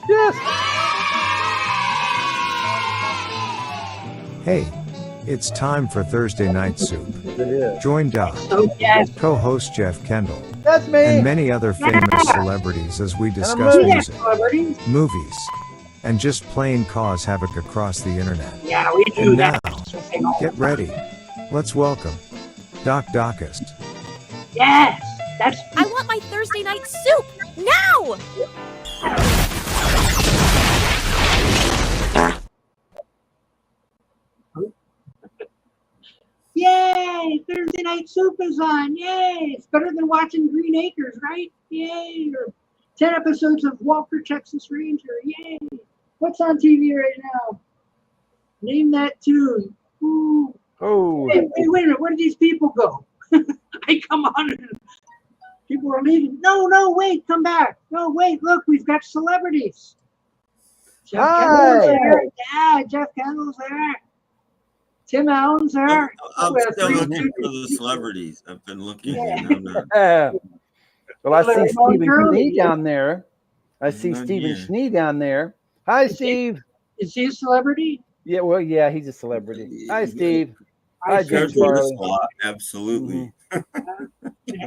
Yes. Hey, it's time for Thursday Night Soup. It is. Join Doc, Yes. co-host Jeff Kendall, That's me. and many other famous celebrities as we discuss movie. music, Celebrities. movies, and just plain cause havoc across the internet. Yeah, we do And that. now, get ready. Let's welcome Doc Docust. Yes, that's I want my Thursday night soup now! yay! Thursday night soup is on. Yay! It's better than watching Green Acres, right? Yay! Or 10 episodes of Walker Texas Ranger. Yay! What's on TV right now? Name that tune. Ooh. Oh, Hey, wait a minute. Where did these people go? I come on. And people are leaving. No, wait, come back. No, wait, look, we've got celebrities. Jeff Kendall's there. Yeah, Jeff Kendall's there. Tim Allen's there. I'm We have still three looking for people. the celebrities. I've been looking. Yeah. And I'm not. well, I see Larry Stephen Curly. Schnee down there. I see Not Stephen here. Schnee down there. Hi, Is he- Steve. Is he a celebrity? Yeah, well, yeah, he's a celebrity. Hi, Steve. I Hi, see James There's Henry Farley. a lot, absolutely. And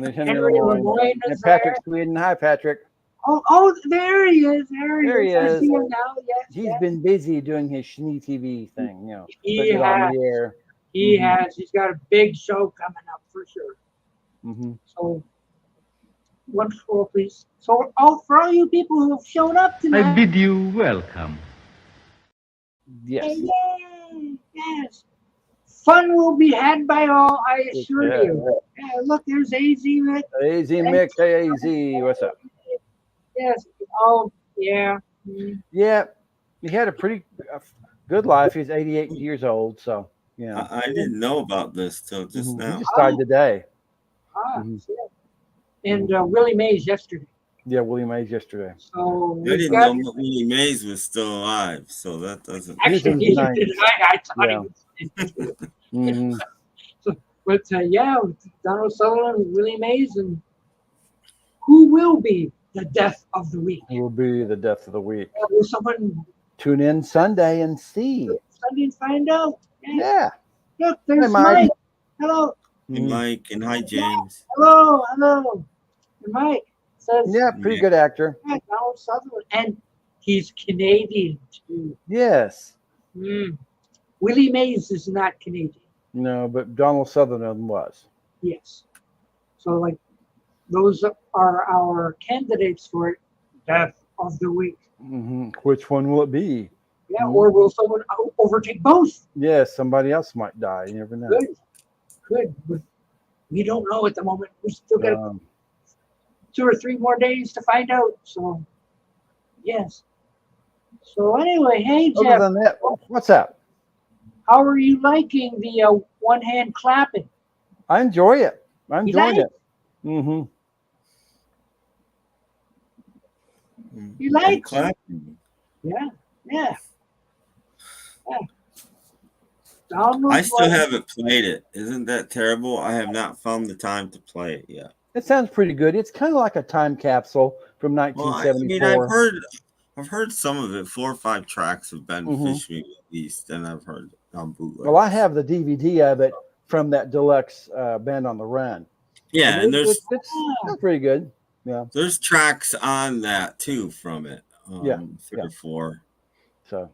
then Henry Lemoyne and is Patrick there. Sweden. Hi, Patrick. Oh, there he is. There he I is. see him now. Yes, He's yes. been busy doing his Schnee TV thing, He putting it on has. the air. He Mhm. has. He's got a big show coming up for sure. Mm-hmm. So, one floor, please. So, for all you people who have shown up I tonight, bid you welcome. Yes. yay, yes. Fun will be had by all, I assure Yeah. you. Yeah, look, there's AZ Mick. AZ Mix, hey, AZ, what's up? Yes. Oh, yeah. Mm. Yeah, he had a pretty good life. He's 88 years old, so yeah. I didn't know about this till just He now. just died today. Ah, Mhm. yeah. And Willie Mays yesterday. Yeah, William Mays yesterday. So, I we've didn't got, know Willie Mays was still alive, so that doesn't. actually, He's in neither did I thought Yeah. he was. Mhm. But yeah, Donald Sutherland, Willie Mays, and who will be the death of the week? Will be the death of the week. Will someone Tune in Sunday and see. Sunday and find out? Yeah. Yeah. Look, there's Hi, Mike. Mike. Hello, Hey, Mike, and hi, James. hello. And Mike says, Yeah, pretty good actor. yeah, Donald Sutherland, and he's Canadian too. Yes. Mm. Willie Mays is not Canadian. No, but Donald Sutherland was. Yes. So, like, those are our candidates for death of the week. Which one will it be? Yeah, or will someone overtake both? Yes, somebody else might die. You never know. Good. But we don't know at the moment. We still got Um, 2 or 3 more days to find out. So, yes. So anyway, hey other Jeff, than that, what's up? how are you liking the one-hand clapping? I enjoy it. I'm You enjoying like it. Mm-hmm. You like? And clapping. Yeah. Donald I still was- haven't played it. Isn't that terrible? I have not found the time to play it yet. It sounds pretty good. It's kind of like a time capsule from Well, I 1974. mean, I've heard some of it. 4 or 5 tracks have been Mhm. officially released, and I've heard on bootleg. Well, I have the DVD of it from that deluxe Band on the Run. Yeah, and it's pretty good. Yeah. there's tracks on that too from it. Yeah, 3 yeah. or 4. So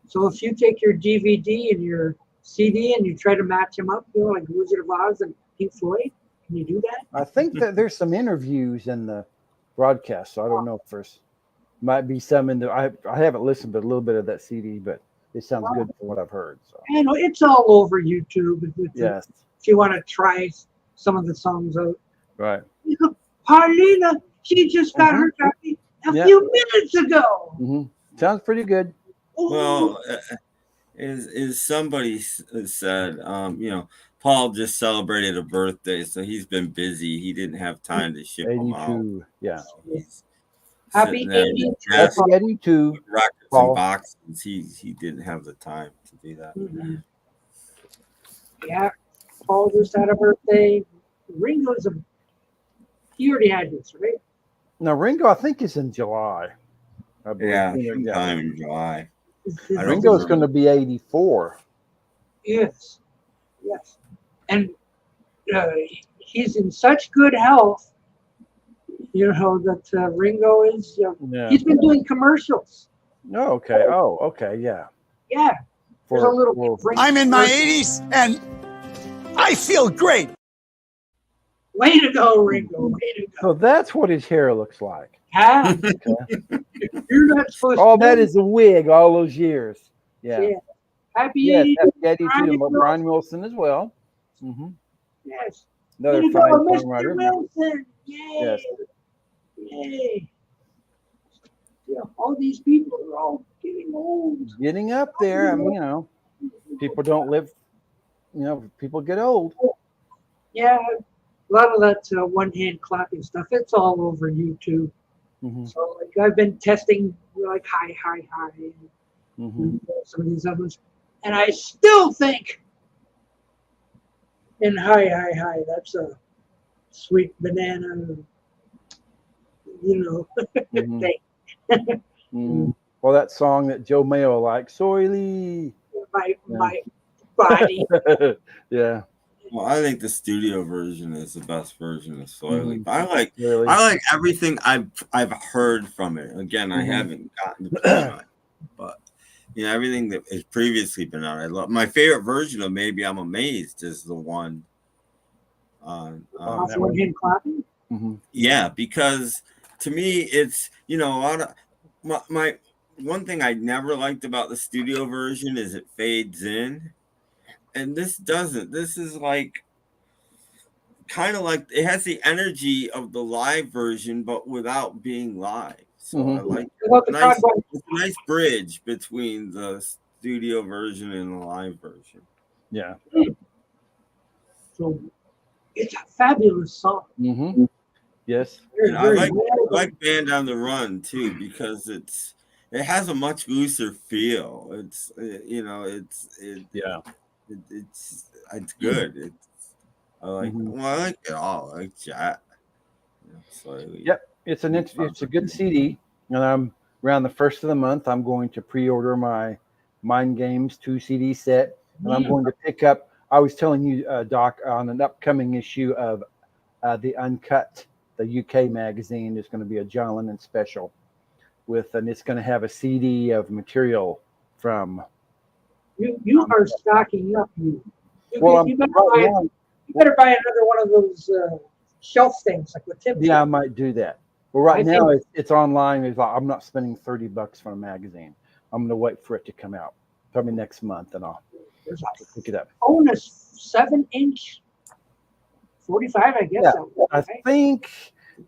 So if you take your DVD and your CD and you try to match them up, like Wizard of Oz and Pink Floyd, can you do that? I think that there's some interviews in the broadcast. So I don't know if there's might be some in the. I haven't listened to a little bit of that CD, but it sounds good from what I've heard. So I know it's all over YouTube. yes, If you want to try some of the songs out. right. Look, Paulina, she just got her copy a Yeah. few minutes ago. hmm Sounds pretty good. Ooh. Well, is somebody said, Paul just celebrated a birthday, so he's been busy. He didn't have time to ship them out. 82. Yeah. So he's Happy sitting there with 82. desks, Happy 82. with records Paul. and boxes. He didn't have the time to do that. Mhm. Yeah, Paul just had a birthday. Ringo's he already had this, right? Now Ringo, I think is in July. I believe. Yeah, Yeah. sometime in July. I don't Ringo's remember. going to be 84. Yes, yes, and he's in such good health. You know that Ringo is. Yeah. He's been doing commercials. Oh, okay. Oh, okay. Yeah. Yeah, there's a little. I'm in my 80s and I feel great. Way to go, Ringo! Way to go! So that's what his hair looks like. Yeah, Okay. you're not supposed Oh, to. that is a wig all those years. Yeah. Yeah. Happy Yes, 80s. happy 82 Brian and Brian Wilson as well. Mm-hmm. Yes. Another Way to fine go, Mr. songwriter. Wilson! Yay! Yes. Yay! Yeah, all these people are all getting old. Getting up there. I mean, people don't live, people get old. Yeah, a lot of that one-hand clapping stuff. It's all over YouTube. Mm-hmm. So like I've been testing like hi, Mm-hmm. and some of these others, and I still think in hi, that's a sweet banana, Mm-hmm. thing. Mm-hmm. Well, that song that Joe Mayo likes, Soily. My body. Yeah. Well, I think the studio version is the best version of Soily. Mm-hmm. I like everything I've heard from it. Again, I haven't gotten to play on it, but everything that has previously been out, I love. My favorite version of Maybe I'm Amazed is the one on One-hand clapping. Mm-hmm. Yeah, because to me it's a lot of my one thing I never liked about the studio version is it fades in, and this doesn't. This is like kind of like it has the energy of the live version, but without being live. So I like it's a nice bridge between the studio version and the live version. Yeah. So it's a fabulous song. Mm-hmm. Yes. And I like Band on the Run too because it has a much looser feel. It's good. I like it all. I like Jack. Yep. It's a good CD, and I'm around the first of the month. I'm going to pre-order my Mind Games 2 CD set, and I'm going to pick up. I was telling you, Doc, on an upcoming issue of the Uncut, the UK magazine, is going to be a John Lennon special and it's going to have a CD of material from. You are stocking up. You You better buy another one of those shelf things like what Tim. Yeah, I might do that. Well, right now it's online. It's like I'm not spending $30 for a magazine. I'm going to wait for it to come out probably next month, and I'll pick it up. Own a 7-inch 45, I guess. Yeah, I think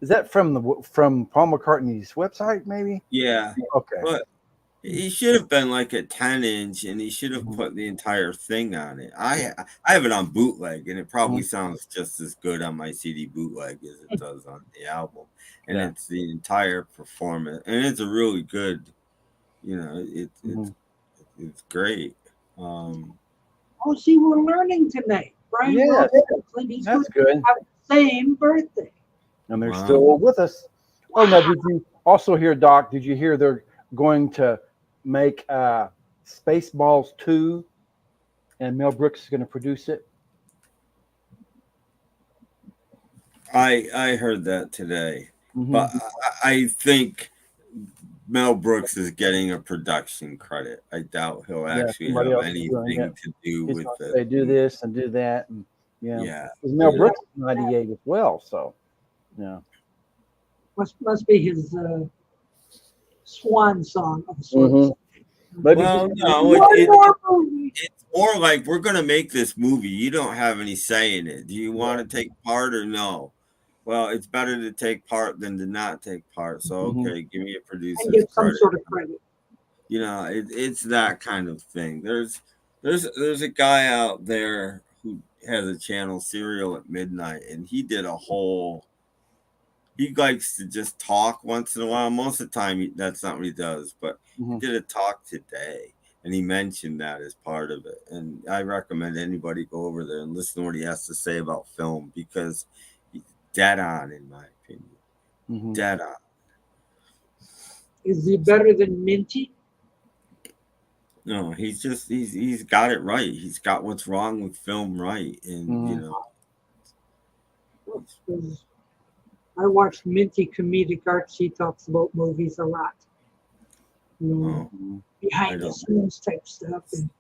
is that from Paul McCartney's website, maybe? Yeah. Okay. But he should have been like a 10-inch, and he should have put the entire thing on it. I have it on bootleg, and it probably sounds just as good on my CD bootleg as it does on the album. And it's the entire performance, and it's a really good. It's great. See, we're learning tonight, Brian. Yes, He's that's good. Have the same birthday, and they're still with us. Oh, now did you also hear, Doc? Did you hear they're going to make Spaceballs 2, and Mel Brooks is going to produce it? I heard that today, but I think Mel Brooks is getting a production credit. I doubt he'll actually have anything to do with it. They do this and do that, and because Mel Brooks is 98 as well, so must be his swan song of sorts. Maybe it's more like we're going to make this movie. You don't have any say in it. Do you want to take part or no? Well, it's better to take part than to not take part. So, okay, give me a producer's and get some credit. sort of credit. It's that kind of thing. There's a guy out there who has a channel, Serial at Midnight, and he did a whole. He likes to just talk once in a while. Most of the time, that's not what he does. But he did a talk today, and he mentioned that as part of it. And I recommend anybody go over there and listen to what he has to say about film because he's dead on, in my opinion. Dead on. Is he better than Minty? No, he's got it right. He's got what's wrong with film right, and you know. Because I watched Minty Comedic Arts. He talks about movies a lot. You know, behind the scenes type stuff. And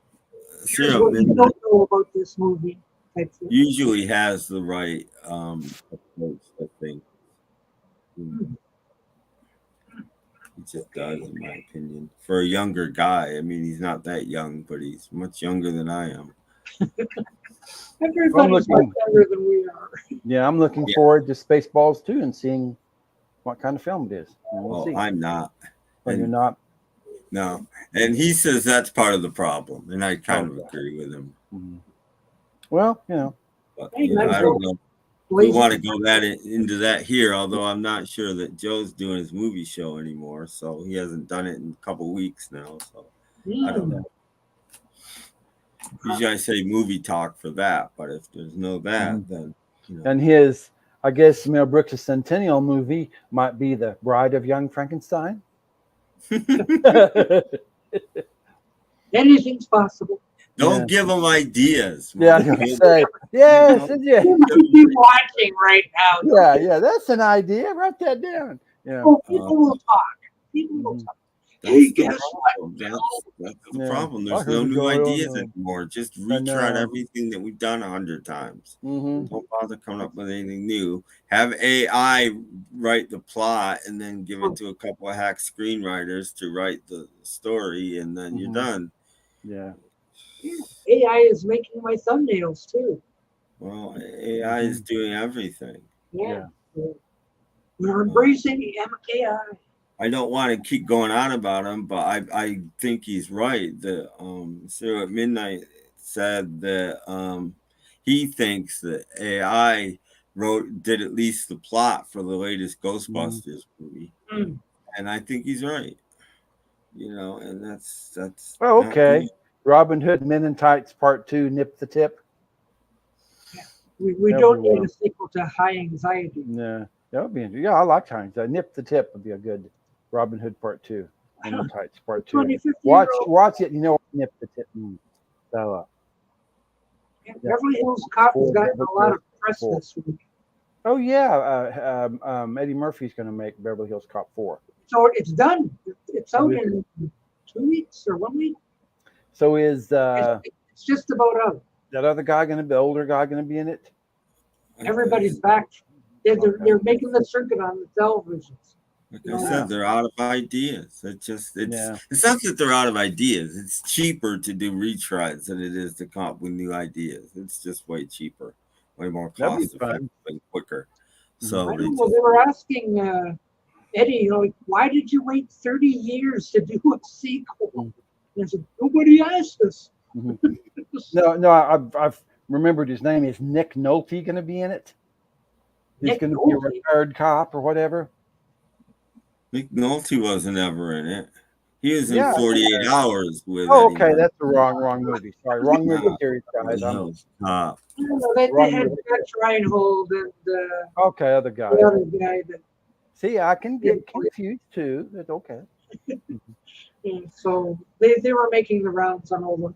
here's what you don't know about this movie type thing. Usually has the right approach, I think. He just does, in my opinion. For a younger guy, I mean, he's not that young, but he's much younger than I am. Everybody's much younger than we are. Yeah, I'm looking forward to Spaceballs 2 and seeing what kind of film it is. We'll see. I'm not. Oh, you're not? No. And he says that's part of the problem, and I kind of agree with him. Well, you know. But, you know, I don't know. We want to go into that here, although I'm not sure that Joe's doing his movie show anymore, so he hasn't done it in a couple weeks now. So I don't know. Usually I say movie talk for that, but if there's no that, then you know. And his, I guess, Mel Brooks' centennial movie might be The Bride of Young Frankenstein. Anything's possible. Don't give them ideas. Yeah, I was gonna say, yes, yeah. Keep watching right now. Yeah, that's an idea. Write that down. Yeah. Oh, people will talk. People will talk. Hey, guess what? That's the problem. There's no new ideas anymore. Just retread everything that we've done 100 times. Don't bother coming up with anything new. Have AI write the plot and then give it to a couple of hack screenwriters to write the story, and then you're done. Yeah. AI is making my thumbnails too. Well, AI is doing everything. Yeah. We're embracing AI. I don't want to keep going on about him, but I think he's right. The Zero at Midnight said that he thinks that AI did at least the plot for the latest Ghostbusters movie, and I think he's right. You know, and that's. Oh, okay. Robin Hood Men in Tights Part 2, Nip the Tip. We don't need a sequel to High Anxiety. Yeah, that would be interesting. Yeah, I like High Anxiety. Nip the Tip would be a good Robin Hood Part 2. Men in Tights Part 2. Watch it. You know what Nip the Tip means. So, Beverly Hills Cop has gotten a lot of press this week. Oh yeah, Eddie Murphy's going to make Beverly Hills Cop 4. So it's done. It's out in 2 weeks or 1 week. So is it's just about out. That other guy going to be, older guy going to be in it? Everybody's back. They're making the circuit on the televisions. Like I said, they're out of ideas. It's not that they're out of ideas. It's cheaper to do retries than it is to come up with new ideas. It's just way cheaper, way more cost effective and quicker. So they were asking Eddie, like, why did you wait 30 years to do a sequel? And I said, nobody asked us. No, I've remembered his name. Is Nick Nolte going to be in it? He's going to be a retired cop or whatever. Nick Nolte wasn't ever in it. He was in 48 Hours with. Oh, okay, that's the wrong movie. Sorry, wrong movie series, guys. They had Dutch Reinhold and other guy. The other guy that. See, I can get confused too. That's okay. And so they were making the rounds on all the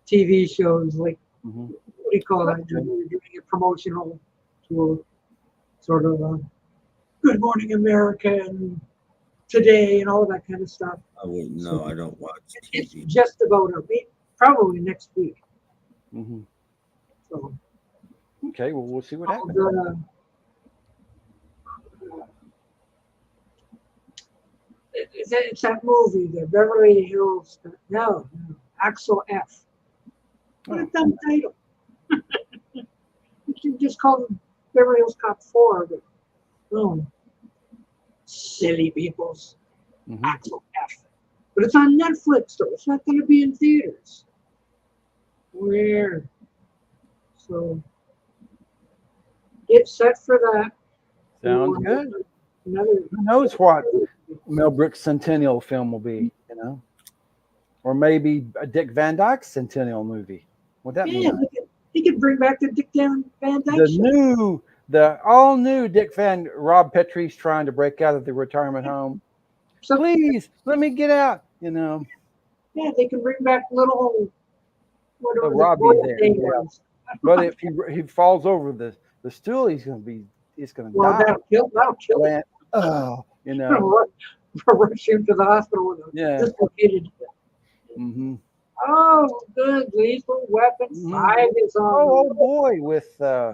TV shows, like what do you call that? They were doing a promotional tour, sort of Good Morning America and Today and all that kind of stuff. I wouldn't know. I don't watch TV. It's just about probably next week. So okay, well we'll see what happens. It's that movie, the Beverly Hills. No, Axel F. What a dumb title. You should just call it Beverly Hills Cop 4. But no, silly peoples. Axel F. But it's on Netflix, though. It's not going to be in theaters. Weird. So get set for that. Sounds good. Who knows what Mel Brooks' centennial film will be, you know? Or maybe a Dick Van Dyke centennial movie. What that mean? He could bring back the Dick Van Dyke the all new Rob Petrie's trying to break out of the retirement home. So, Please let me get out. You know, yeah, they can bring back little whatever the Robbie boy there. thing Yeah. was. But if he falls over the stool, he's gonna Well, die. that'll kill him. Oh, you know. Rush him to the hospital with a Yeah. dislocated. Mm-hmm. Oh, good. Lethal Weapon 5 is on. Oh boy, with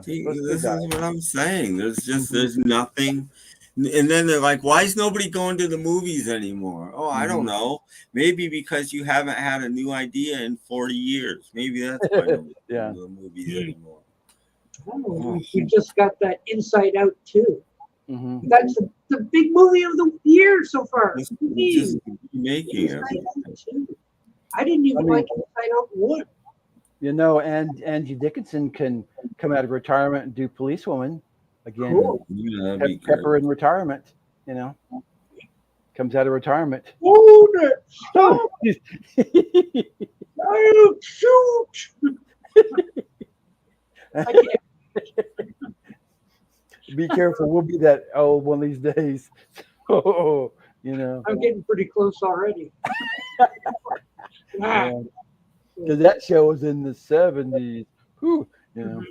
See, what's the this guy? is what I'm saying. There's nothing. And then they're like, why is nobody going to the movies anymore? Oh, I don't know. Maybe because you haven't had a new idea in 40 years. Maybe that's why nobody's going to the movies anymore. Oh, we just got that Inside Out 2. Mm-hmm. That's the big movie of the year so far. Just Jeez. making Inside everything. Out 2. I didn't even like Inside Out 1. You know, and Angie Dickinson can come out of retirement and do Policewoman again. Cool. Yeah, that'd be Pepper good. in retirement. You know, comes out of retirement. Hold it! Stop! I'll shoot! I can't. Be careful. We'll be that old one of these days. Oh, you know. I'm getting pretty close already. Because that show was in the 70s. Whew, you know.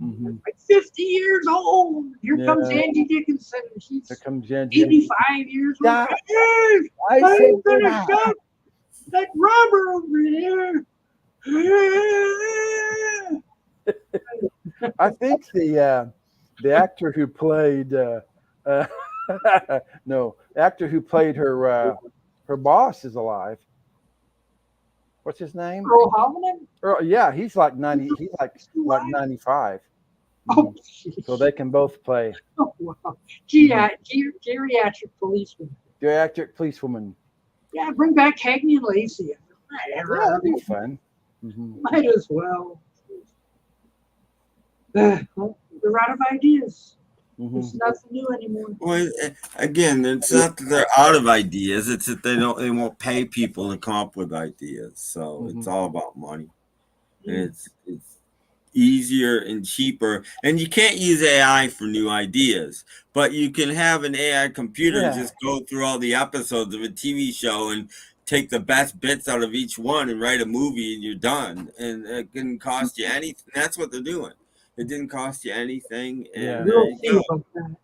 Mm-hmm. Like 50 years old. Here comes Angie Dickinson. She's Here comes Angie. 85 years old. Yeah. Hey, I I'm said gonna that. shot that robber over there. I think the actor who played no, actor who played her boss is alive. What's his name? Earl Hoffman? Yeah, he's like 90. He's like 95. Oh, so they can both play. Oh, wow. Geriatric policeman. Geriatric policewoman. Yeah, bring back Cagney and Lacey. Yeah, that'd be fun. Mm-hmm. Might as well. Well, they're out of ideas. Mm-hmm. There's nothing new anymore. Well, again, it's not that they're out of ideas; it's that they won't pay people to come up with ideas. So it's all about money, and it's easier and cheaper. And you can't use AI for new ideas, but you can have an AI computer just go through all the episodes of a TV show and take the best bits out of each one and write a movie, and you're done. And it didn't cost you anything. That's what they're doing. It didn't cost you anything. And We'll see about that.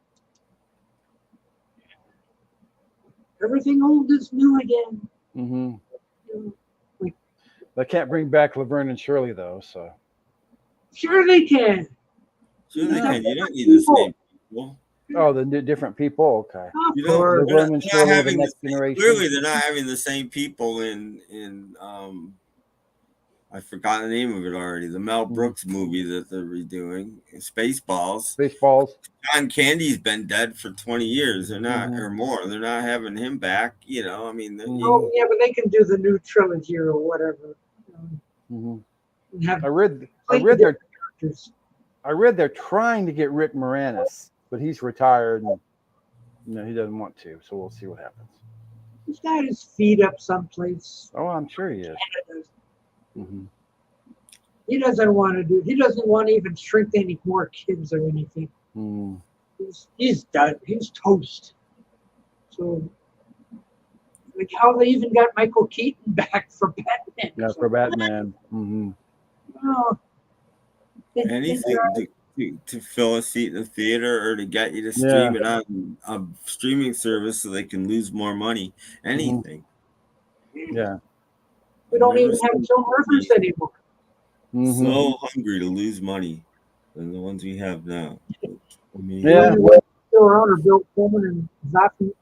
Everything old is new again. Mm-hmm. They can't bring back Laverne and Shirley though, so. Sure they can. Sure they can. You don't need the same people. Oh, the different people. Okay. You know, Laverne and Shirley, the next generation. Clearly, they're not having the same people in I forgot the name of it already. The Mel Brooks movie that they're redoing, Spaceballs. Spaceballs. John Candy's been dead for 20 years. They're not or more. They're not having him back. You know, I mean. Oh yeah, but they can do the new trilogy or whatever. I read they're trying to get Rick Moranis, but he's retired and he doesn't want to. So we'll see what happens. He's got his feet up someplace. Oh, I'm sure he is. He doesn't want to do. He doesn't want to even shrink any more kids or anything. He's done. He's toast. So, like how they even got Michael Keaton back for Batman. Yeah, for Batman. Oh, anything to fill a seat in the theater or to get you to stream it on a streaming service so they can lose more money. Anything. Yeah. We don't even have Joe Murphys anymore. So hungry to lose money than the ones we have now. I mean, Still around are Bill Pullman and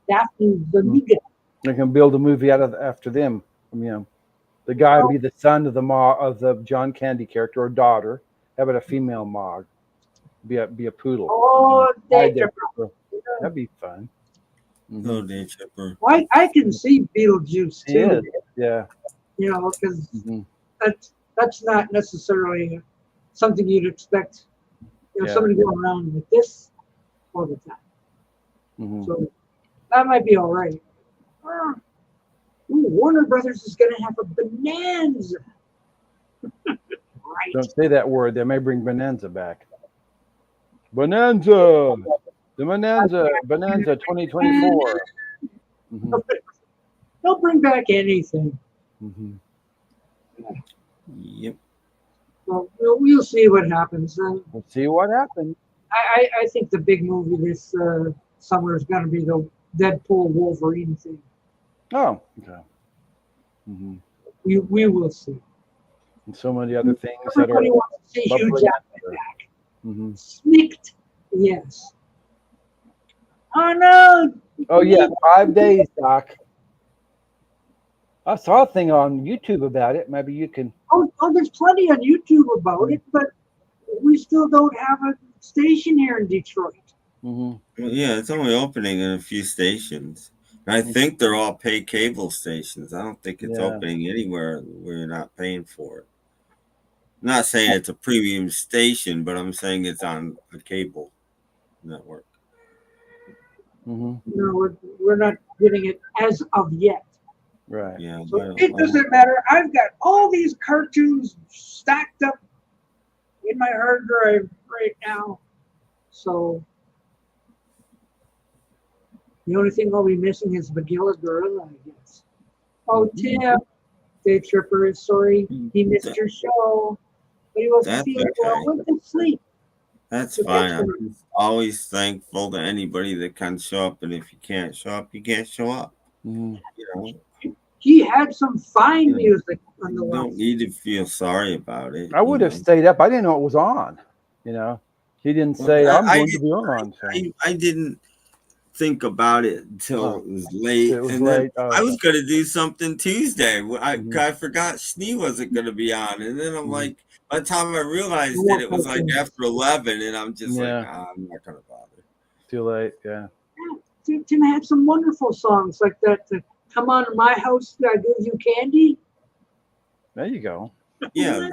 Daphne Zuniga. They can build a movie after them. The guy would be the son of the John Candy character or daughter. How about a female Mog? Be a poodle. Oh, that'd be fun. Oh, Dave Chipper. Well, I can see Beetlejuice too. Yeah. Because that's not necessarily something you'd expect. Somebody going around with this all the time. So that might be all right. Warner Brothers is going to have a bonanza. Right. Don't say that word. They may bring Bonanza back. Bonanza! The Bonanza 2024. Mm-hmm. They'll bring back anything. Mm-hmm. Yep. Well, we'll see what happens. We'll see what happens. I think the big movie this summer is going to be the Deadpool Wolverine thing. Oh, okay. Mm-hmm. We will see. And so many other things that are. Everybody wants to see Hugh bubbling Jackman under. back. Mm-hmm. Snicked, yes. Oh no! Oh yeah, 5 days, Doc. I saw a thing on YouTube about it. Maybe you can. Oh, there's plenty on YouTube about it, but we still don't have a station here in Detroit. Mm-hmm. Well, yeah, it's only opening in a few stations. And I think they're all pay cable stations. I don't think it's opening anywhere where you're not paying for it. I'm not saying it's a premium station, but I'm saying it's on a cable network. Mm-hmm. No, we're not getting it as of yet. Right. Yeah. So it doesn't matter. I've got all these cartoons stacked up in my hard drive right now. So the only thing I'll be missing is Magilla Gorilla, I guess. Oh, Tim, Dave Tripper is sorry he missed your show, but he wasn't feeling well. Went to sleep. That's fine. I'm just always thankful to anybody that can show up, and if you can't show up, you can't show up. Mm-hmm. You know, he had some fine music on the you don't need to feel sorry about it. I would have stayed up. I didn't know it was on. You know, he didn't say I'm going to be on. So. I didn't think about it until it was late. It was and late. Then I was going to do something Tuesday. I forgot Schnee wasn't going to be on, and then I'm like, by the time I realized it was like after 11, and I'm just like, I'm not going to bother. Too late. Yeah. Tim had some wonderful songs like that. Come on to my house, I give you candy. There you go. Yeah,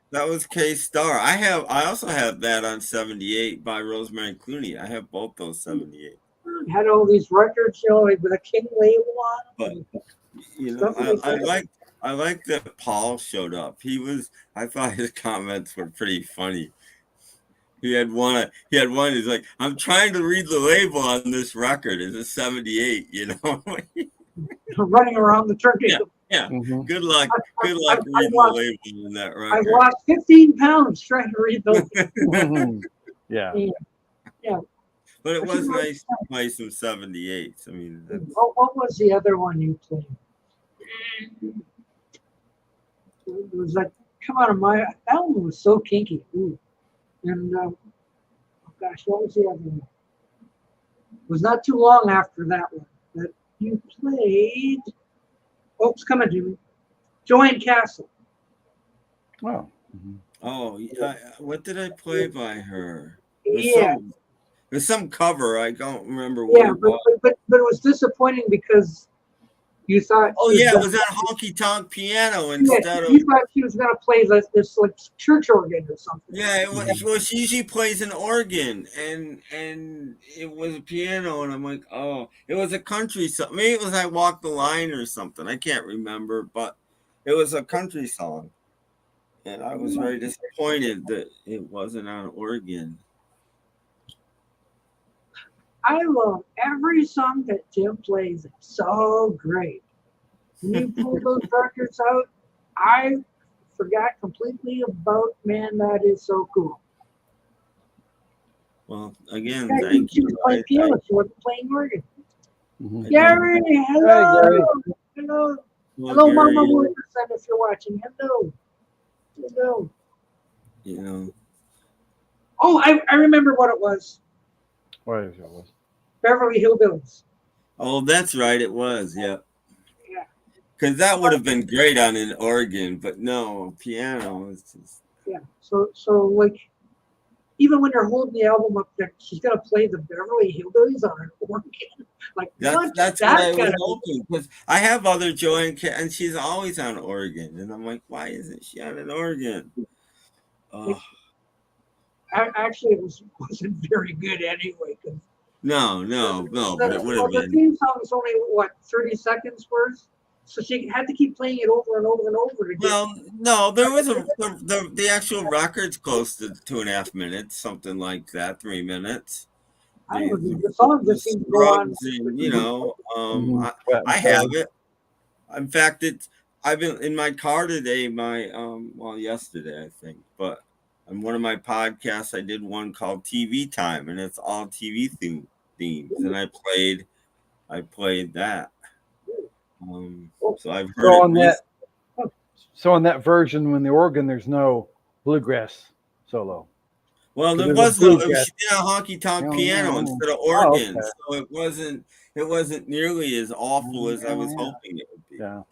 that was K-Star. I also have that on 78 by Rosemary Clooney. I have both those 78. Had all these records, you know, like with a King label on. But you know, I like that Paul showed up. I thought his comments were pretty funny. He had one. He's like, I'm trying to read the label on this record. It's a 78. You know, running around the turntable. Yeah. Mm-hmm. Good luck. Good luck reading the label in that record. I've lost 15 pounds trying to read those. Yeah. But it was nice to play some 78s. I mean, what was the other one you played? It was like, come out of my. That one was so kinky. Ooh. And oh gosh, what was the other one? It was not too long after that one that you played. Oh, it's coming to me. Joanne Castle. Wow. Mm-hmm. Oh, yeah. What did I play by her? There's some cover. I don't remember what it was. but it was disappointing because you thought. Oh yeah, it was that honky tonk piano instead of. You thought she was going to play this like church organ or something. Yeah, it was. Well, she usually plays an organ, and it was a piano, and I'm like, oh, it was a country song. Maybe it was "I Walk the Line" or something. I can't remember, but it was a country song, and I was very disappointed that it wasn't on organ. I love every song that Tim plays. It's so great. When you pull those records out, I forgot completely about, man, that is so cool. Well, again, thank you. She was playing piano. She wasn't playing organ. Mm-hmm. Gary, hello. Hey, Gary. Hello. Well, Hello, Gary, Mama Wilkerson, if you're watching. Hello. Hello. You know. Oh, I remember what it was. What is it? Beverly Hillbillies. Oh, that's right. It was. Yeah. Yeah. Because that would have been great on an organ, but no, piano is just. Yeah. So like, even when you're holding the album up there, she's gonna play the Beverly Hillbillies on an organ. Like that's what I was hoping, because I have other Joanne, and she's always on organ, and I'm like, why isn't she on an organ? Actually, it wasn't very good anyway. No, but it would have been. The theme song is only 30 seconds worth, so she had to keep playing it over and over and over again. Well, no, there was the actual record's close to 2.5 minutes, something like that, 3 minutes. I don't know, the song just seems to go on. Scrubs and, you know, Wet and I have Fuzzy. it. In fact, I've been in my car today, yesterday, I think, but on one of my podcasts, I did one called TV Time, and it's all TV themes, and I played that. So I've heard So it. on that, so on that version, when the organ, there's no bluegrass solo. Well, there There's was a she did a honky tonk No, piano no. instead of Oh, organ, okay. so it wasn't nearly as awful as I was hoping it would be. Yeah.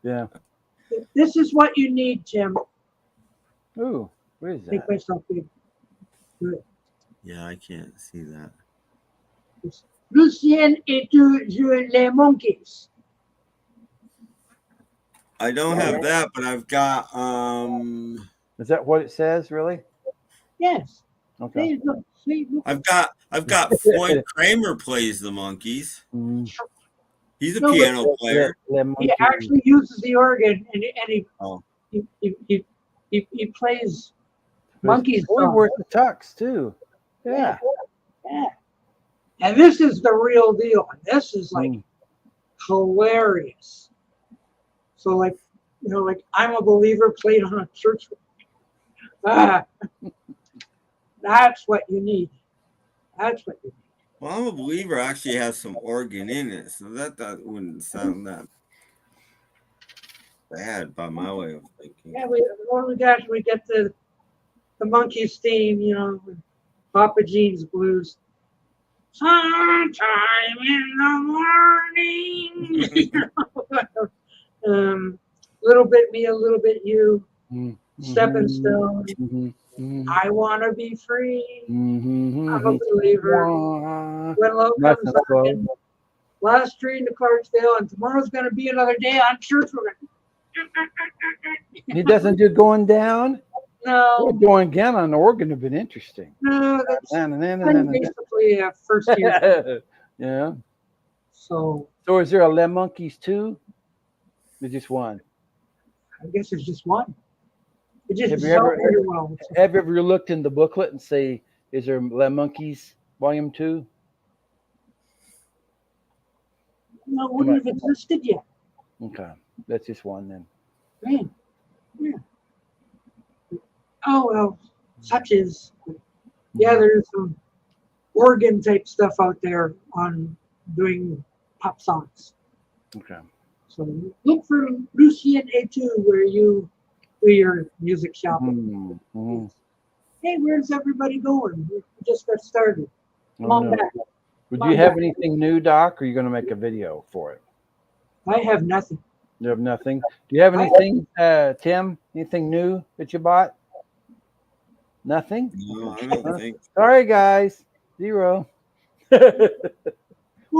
Yeah. This is what you need, Tim. Ooh, what is Make that? myself big. Good. Yeah, I can't see that. Lucien et tous les monkeys. I don't have that, but I've got Is that what it says, really? Yes. Okay. Hey, look, see, look. I've got Floyd Kramer plays the Monkeys. Mm. He's a No, but- piano player. He actually uses the organ and he Oh. he plays monkeys. We songs. work the tux too. Yeah. Yeah. And this is the real deal. This is like Mm. hilarious. So like, you know, like I'm a Believer played on a church. That's what you need. That's what you need. Well, I'm a Believer actually has some organ in it, so that wouldn't sound that bad by my way of thinking. Yeah, we get the Monkeys theme, you know, Papa Gene's blues. Sometime in the morning. Little bit me, a little bit you. Mm. Stepping Stone. Mhm. Mhm. I wanna be free. Mhm. I'm a believer. When love comes Nothing slow. knocking. Last train to Clarksville, and tomorrow's gonna be another day on church. We're He doesn't do going down. no, Going again on the organ would have been interesting. no, that's basically a first year. Yeah. So So is there a Le Monkeys too? Or just one? I guess it's just one. It just Have you sounds ever- very well. Have you ever looked in the booklet and say, is there Le Monkeys Volume 2? No, it wouldn't have existed yet. Okay. That's just one then. Man. Yeah. Oh well, such is. Yeah, there's some organ type stuff out there on doing pop songs. Okay. So look for Lucien A2 where you do your music shopping. Mm-hmm. Hey, where's everybody going? We just got started. Come on back. Would Come you on have back. anything new, Doc, or are you going to make a video for it? I have nothing. You have nothing. Do you have anything, Tim? Anything new that you bought? Nothing? No, I don't think. Sorry, guys. 0. Well,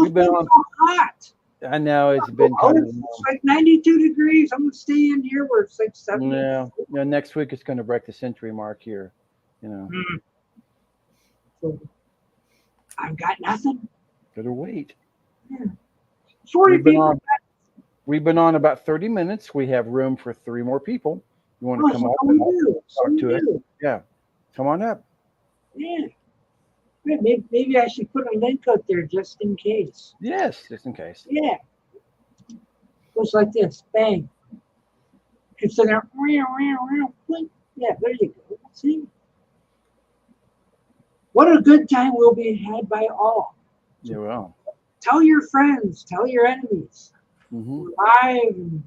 We've been it's on- so hot. I know it's been Oh, kind of. it's like 92 degrees. I'm going to stay in here where it's like 70. Yeah. Next week it's going to break the century mark here. You know, So I've got nothing. better wait. 40 We've been people. on. We've been on about 30 minutes. We have room for 3 more people. You want to come so up we and do. So talk we to us? do. Yeah. Come on up. Yeah. Maybe I should put a link out there just in case. Yes, just in case. Yeah. Goes like this. Bang. It's in there. Yeah, there you go. See? What a good time will be had by all. Yeah, well. Tell your friends. Tell your enemies. Mm-hmm. Live. And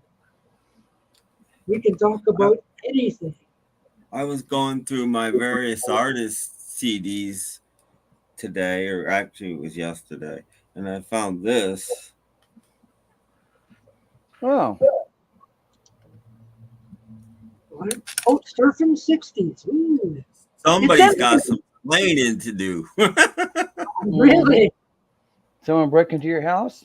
we can talk about anything. I was going through my various artist CDs today, or actually it was yesterday, and I found this. Oh, What? Oh, Surfing 60s. Ooh. Somebody's got some explaining to do. Really? someone break into your house?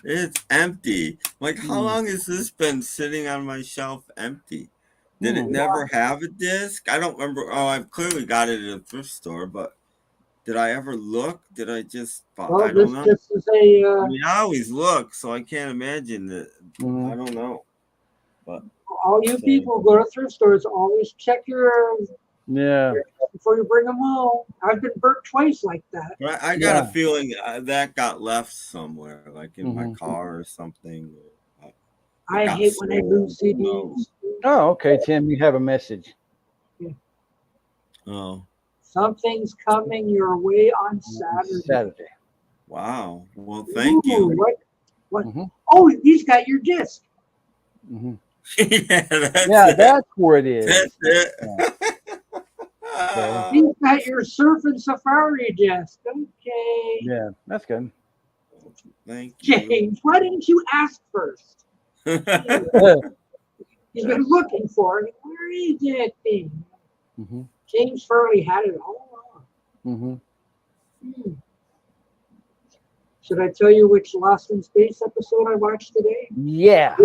It's empty. Like, how long has this been sitting on my shelf empty? Did it Hmm. never have a disc? I don't remember. Oh, I've clearly got it at a thrift store, but did I ever look? Did I just buy? Well, I this don't know. just is a. I mean, I always look, so I can't imagine that. Mhm. I don't know. All you people go to thrift stores. Always check your Yeah. Before you bring them home. I've been burnt twice like that. But I got a feeling that got left somewhere, like in my car or something. I hate when I lose CDs. Oh, okay, Tim, you have a message. Yeah. Oh. Something's coming your way on Saturday. Wow. Well, thank you. What? Oh, he's got your disc. That's where it is. That's it. He's got your Surf and Safari disc. Okay. Yeah, that's good. Thank you. James, why didn't you ask first? He's been looking for it. Where is that thing? James Furley had it all along. Should I tell you which Lost in Space episode I watched today? Yeah.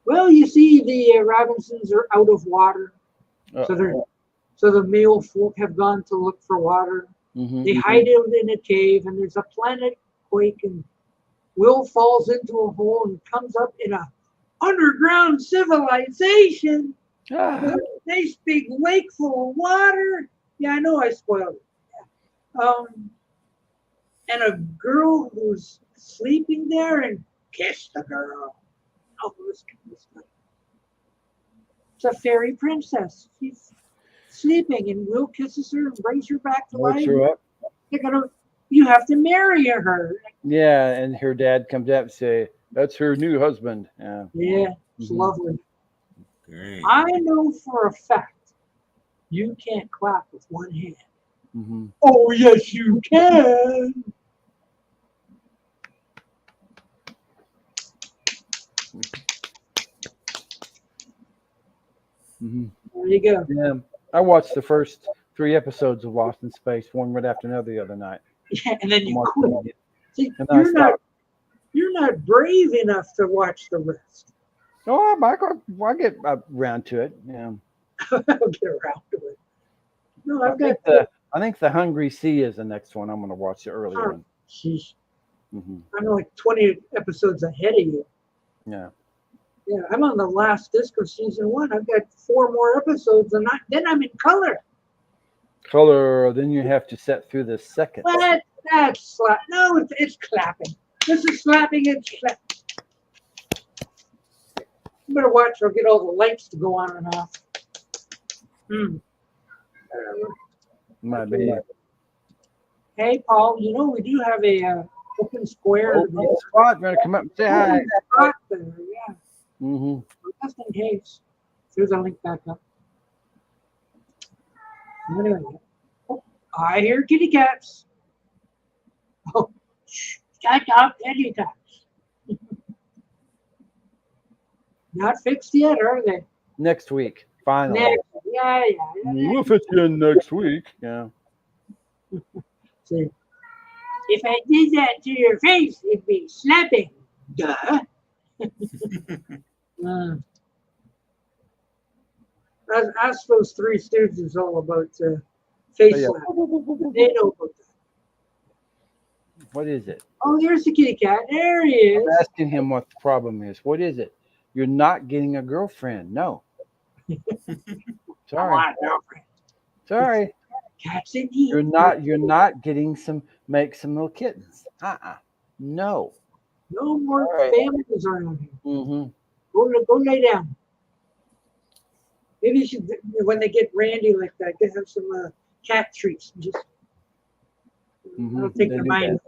Well, you see, the Robinsons are out of water, so the male folk have gone to look for water. They hide out in a cave, and there's a planet quake, and Will falls into a hole and comes up in a underground civilization. Nice big lake full of water. Yeah, I know I spoiled it. And a girl who's sleeping there and kiss the girl. Oh, it's a fairy princess. She's sleeping, and Will kisses her and brings her back to life. You have to marry her. Yeah, and her dad comes up and say, "That's her new husband." Yeah, it's lovely. Great. I know for a fact you can't clap with one hand. Oh, yes, you can. There you go. Yeah, I watched the first 3 episodes of Lost in Space, one right after another the other night. Yeah, and then you quit. See, and you're not brave enough to watch the rest. Oh, I get around to it. Yeah, I'll get around to it. No, I think the Hungry Sea is the next one. I'm going to watch the earlier one. Sheesh. I'm like 20 episodes ahead of you. Yeah. Yeah, I'm on the last disc of season 1. I've got 4 more episodes, and then I'm in color. Then you have to set through the second. What? That's slap. No, it's clapping. This is slapping. It's clapping. You better watch. I'll get all the lights to go on and off. My bad. Hey, Paul. You know we do have a open square. Spot. Going to come up and say hi. Spot there, yeah. Just in case. Here's the link back up. Anyway. Oh, I hear kitty cats. Oh, shut up, kitty cats. Not fixed yet, are they? Next week, finally. Yeah. We'll fit you in next week. Yeah. See, if I did that to your face, it'd be slapping. Duh. Ask those 3 Stooges all about face slap. They know about that. What is it? Oh, there's the kitty cat. There he is. I'm asking him what the problem is. What is it? You're not getting a girlfriend. No. Sorry. I want a girlfriend. Sorry. Cats in heat. You're not getting make some little kittens. No. No more families around here. Go lay down. Maybe you should, when they get randy like that, get them some cat treats. And just I don't think their mind.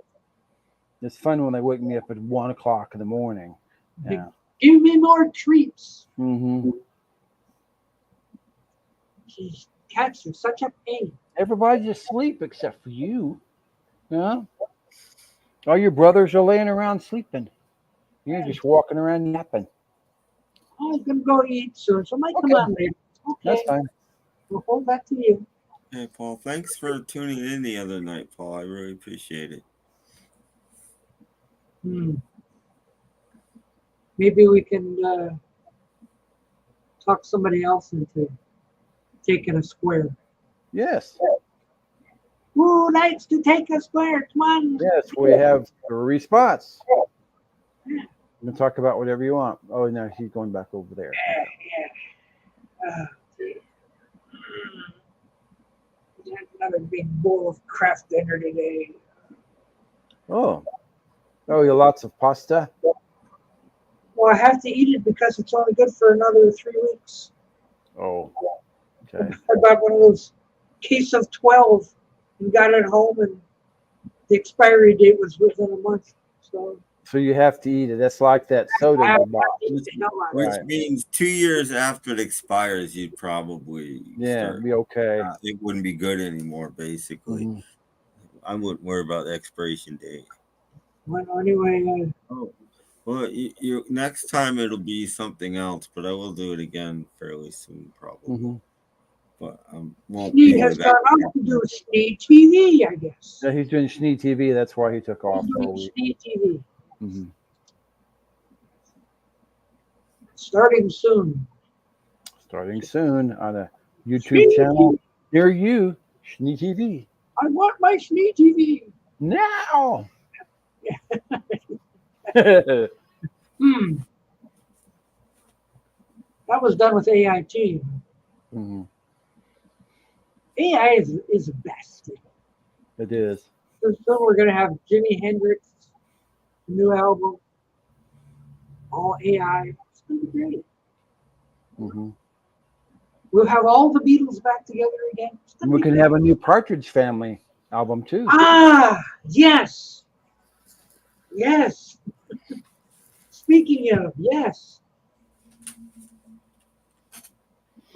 It's fun when they wake me up at 1 o'clock in the morning. Yeah. Give me more treats. Jeez, cats are such a pain. Everybody's asleep except for you. Yeah. All your brothers are laying around sleeping. You're just walking around napping. I'm going to go eat soon, so I might come on later. Okay. That's fine. We'll hold that to you. Hey, Paul, thanks for tuning in the other night, Paul. I really appreciate it. Maybe we can talk somebody else into taking a square. Yes. Who likes to take a square? Come on. Yes, we have 3 spots. You can talk about whatever you want. Oh, no, he's going back over there. Yeah. bowl of Kraft dinner today. Oh, you lots of pasta. Well, I have to eat it because it's only good for another 3 weeks. Oh, okay. I bought one of those case of 12 and got it home, and the expiry date was within a month. So you have to eat it. That's like that soda you bought. Which Right. means 2 years after it expires, you'd probably start. Be okay. It wouldn't be good anymore, basically. Mhm. I wouldn't worry about the expiration date. Well, anyway, Well, you next time it'll be something else, but I will do it again fairly soon, probably. Mm-hmm. But won't he be has with gone that. off to do Sneed TV, I guess. Yeah, he's doing Schnee TV. That's why he took off He's for a doing week. Sneed TV. Mm-hmm. Starting soon. Starting soon on a YouTube Schnee channel TV. near you, Schnee TV. I want my Sneed TV. Now. That was done with AIT. Mm-hmm. AI is the best. It is. So soon we're going to have Jimi Hendrix, new album, all AI. It's going to be great. Mm-hmm. We'll have all the Beatles back together again. We can have a new Partridge Family album too. Ah, yes. Yes. Speaking of, yes.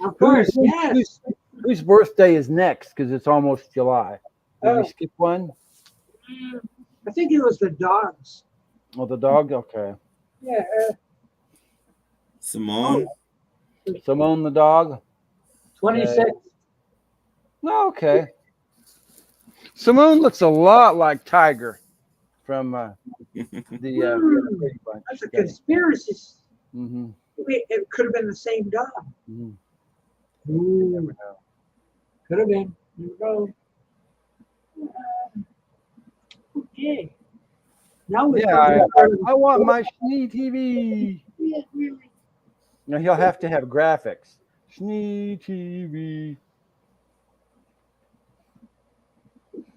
Of course, yes. Whose birthday is next? Because it's almost July. Did Oh. we skip one? I think it was the dogs. Oh, the dog? Okay. Yeah. Simone. Simone the dog? 26. Oh, okay. Simone looks a lot like Tiger from the Brady Bunch. That's a conspiracy. Mm-hmm. It could have been the same dog. Mm-hmm. Ooh. Could have been. Here we go. Okay. Now we I want my Schnee TV. Yeah, really. Now he'll have to have graphics. Schnee TV.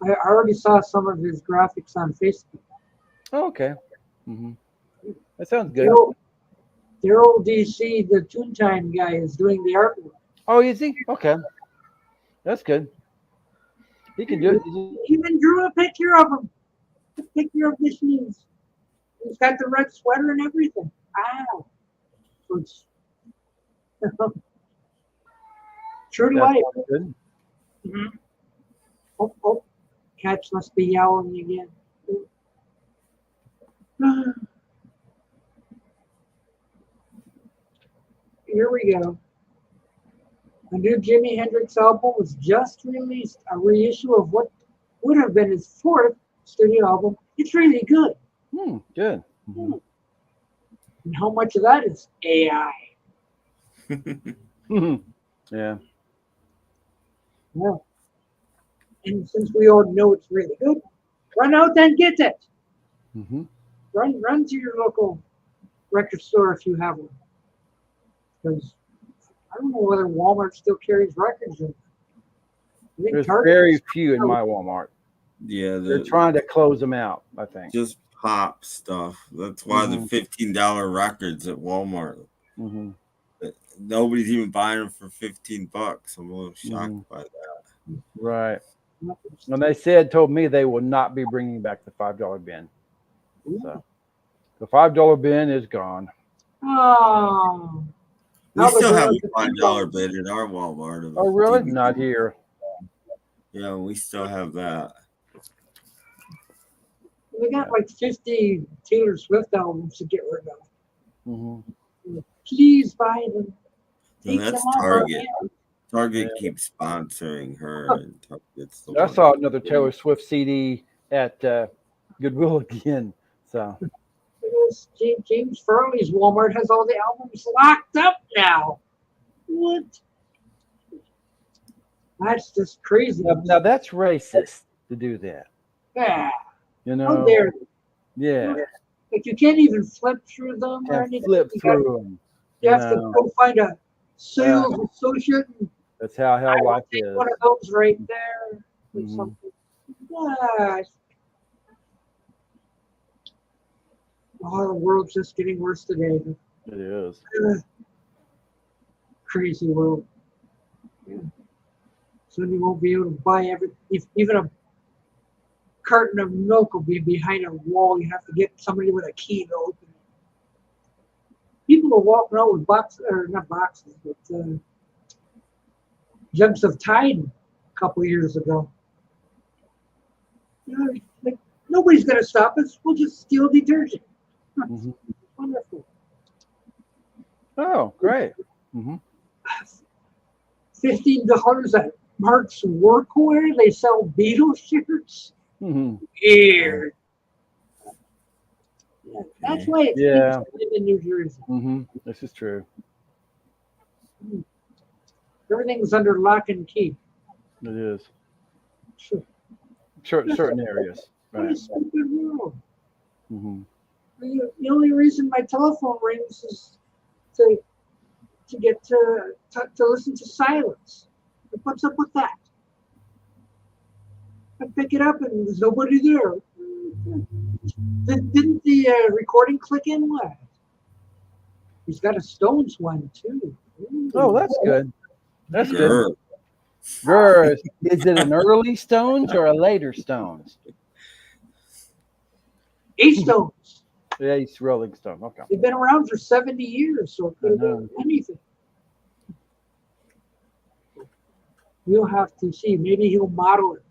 I already saw some of his graphics on Facebook. Oh, okay. Mm-hmm. That sounds good. Daryl DC, the ToonTime guy, is doing the artwork. Oh, is he? Okay. That's good. He can do it. He even drew a picture of him. A picture of the Schnees. He's got the red sweater and everything. Wow. So it's true to life. Good. Mm-hmm. Oh, cats must be yowling again. Here we go. A new Jimi Hendrix album was just released, a reissue of what would have been his fourth studio album. It's really good. Good. Mm-hmm. And how much of that is AI? Yeah. Yeah. And since we all know it's really good, run out and get it. Mm-hmm. Run to your local record store if you have one. Because I don't know whether Walmart still carries records. There's very few in my Walmart. Yeah, They're trying to close them out, I think. Just pop stuff. That's why the $15 records at Walmart. Mm-hmm. Nobody's even buying them for $15. I'm a little shocked by that. Right. And they told me they will not be bringing back the $5 bin. So the $5 bin is gone. Oh. We still have a $5 bin in our Walmart. Oh, really? Not here. Yeah, we still have that. We got like 50 Taylor Swift albums to get rid of. Mm-hmm. Please buy them. So that's Target. Target keeps sponsoring her. And Target's I saw another Taylor Swift CD at Goodwill again. So James Farley's Walmart has all the albums locked up now. What? That's just crazy. Now that's racist to do that. Yeah. You know? How dare they? Yeah. Like you can't even flip through them or anything. Flip through them. You have to go find a sales associate. That's how hell life is. One of those right there. something. Gosh. Oh, the world's just getting worse today. It is. Crazy world. Yeah. Soon you won't be able to buy even a carton of milk will be behind a wall. You have to get somebody with a key to open it. People are walking out with boxes, or not boxes, but jugs of Tide a couple of years ago. You know, like, nobody's going to stop us. We'll just steal detergent. Mm-hmm. Wonderful. Oh, great. Mm-hmm. $15 at Mark's Workwear. They sell Beatles shirts. Mm-hmm. Weird. Yeah, that's why it's nice to live in New Jersey. Mm-hmm. This is true. Everything's under lock and key. It is. Sure. Certain areas. What a Right. stupid world. Mm-hmm. The only reason my telephone rings is to get to listen to silence. What's up with that? I pick it up and there's nobody there. Didn't the recording click in? What? He's got a Stones one too. Oh, that's good. That's good. Sure. Grr. Is it an early Stones or a later Stones? Eight Stones. Yeah, it's Rolling Stone. Okay. They've been around for 70 years, so it could have been anything. We'll have to see. Maybe he'll model it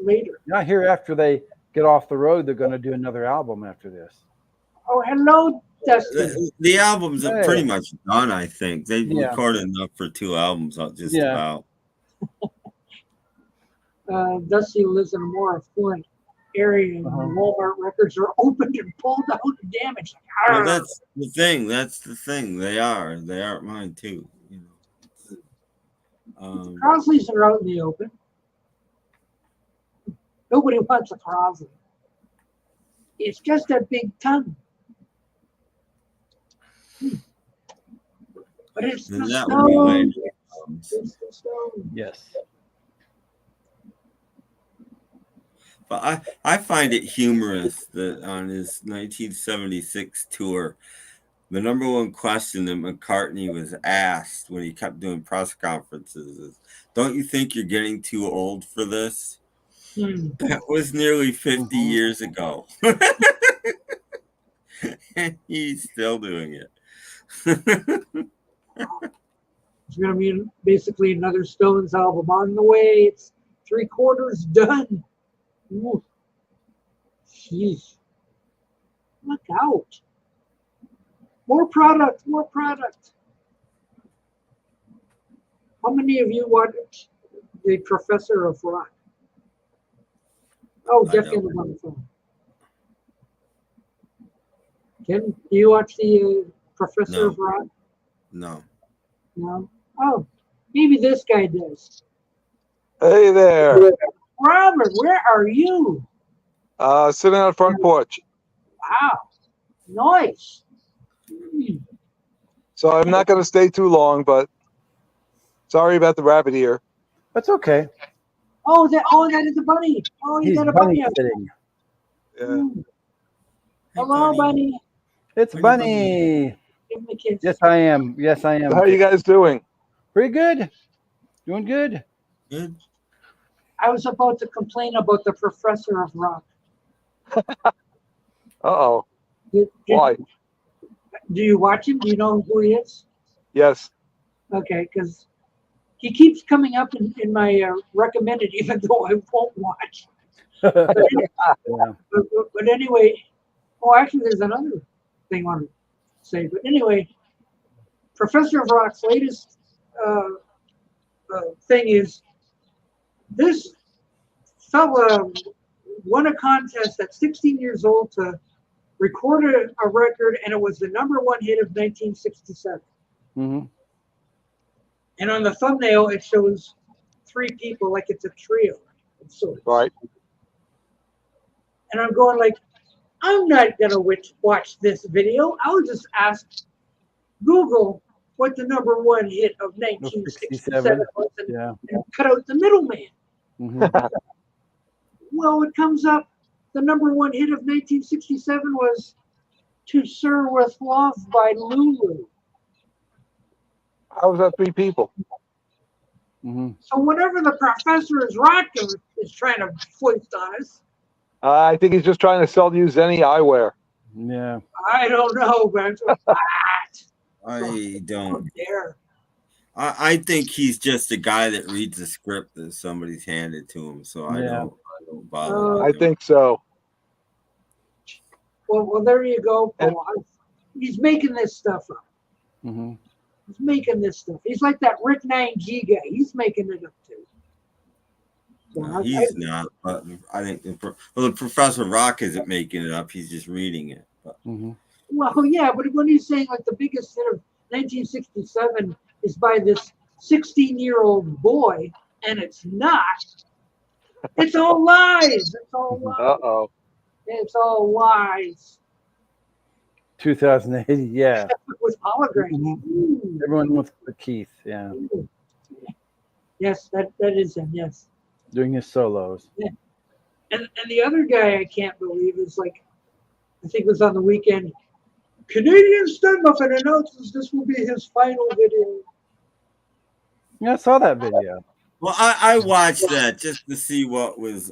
later. Now here after they get off the road, they're going to do another album after this. Oh, hello, Dustin. The albums are Hey. pretty much done, I think. They Yeah. recorded enough for 2 albums, just Yeah. about. Dusty lives in a more affluent area, and the Walmart records are opened and pulled out and damaged. Like, Well, that's the thing. That's the thing. They aren't mine too. You know. Crosleys are out in the open. Nobody wants a Crosley. It's just a big tongue. But it's the And that would be later. Stones. It's the Stones. Yes. But I find it humorous that on his 1976 tour, the number one question that McCartney was asked when he kept doing press conferences is, "Don't you think you're getting too old for this?" That was nearly 50 years ago. And he's still doing it. It's going to be basically another Stones album on the way. It's 3/4 done. Ooh. Jeez. Look out. More product, more product. How many of you watched The Professor of Rock? Oh, I Jeff don't. was on the phone. Ken, do you watch The Professor No. of Rock? No. No? Oh, maybe this guy does. Hey there. Robert, where are you? Sitting on the front porch. Wow. Nice. So I'm not going to stay too long, but sorry about the rabbit ear. That's okay. Oh, that is a bunny. Oh, you He's got a bunny bunny up there. sitting. Yeah. Hello, bunny. It's Are you Bunny. Give him a kiss. Yes, I am. Yes, I am. How are you guys doing? Pretty good. Doing good. Good. I was about to complain about the Professor of Rock. Uh-oh. Do Why? you watch him? Do you know who he is? Yes. Okay, because he keeps coming up in my recommended, even though I won't watch. Yeah. But anyway, oh, actually, there's another thing I want to say. But anyway, Professor of Rock's latest thing is this fella won a contest at 16 years old to record a record, and it was the #1 hit of 1967. Mm-hmm. And on the thumbnail, it shows 3 people like it's a trio. Of sorts. Right. And I'm going like, I'm not going to watch this video. I'll just ask Google what the #1 hit of 1967 was Yeah. and cut out the middleman. Mm-hmm. Well, it comes up. The #1 hit of 1967 was "To Sir With Love" by Lulu. How was that 3 people? Mm-hmm. So whatever the professor is rocking is trying to foist on us. I think he's just trying to sell you Zenny eyewear. Yeah. I don't know, man. I don't. Dare. I think he's just a guy that reads a script that somebody's handed to him. So I don't bother. I think so. Well, there you go, Paul. He's making this stuff up. Mm-hmm. He's making this stuff. He's like that Rick 9G guy. He's making it up too. So No, he's not. But I think the Professor Rock isn't making it up. He's just reading it. But. Mm-hmm. Well, yeah, but when he's saying like the biggest hit of 1967 is by this 16-year-old boy, and it's not. It's all lies. It's all lies. Uh-oh. It's all lies. 2008, yeah. With holograms. Mm-hmm. Everyone with Keith, yeah. Yes, that is him, yes. Doing his solos. Yeah. And the other guy I can't believe is like, I think it was on the weekend, Canadian Stud Muffin announces this will be his final video. Yeah, I saw that video. Well, I watched that just to see what was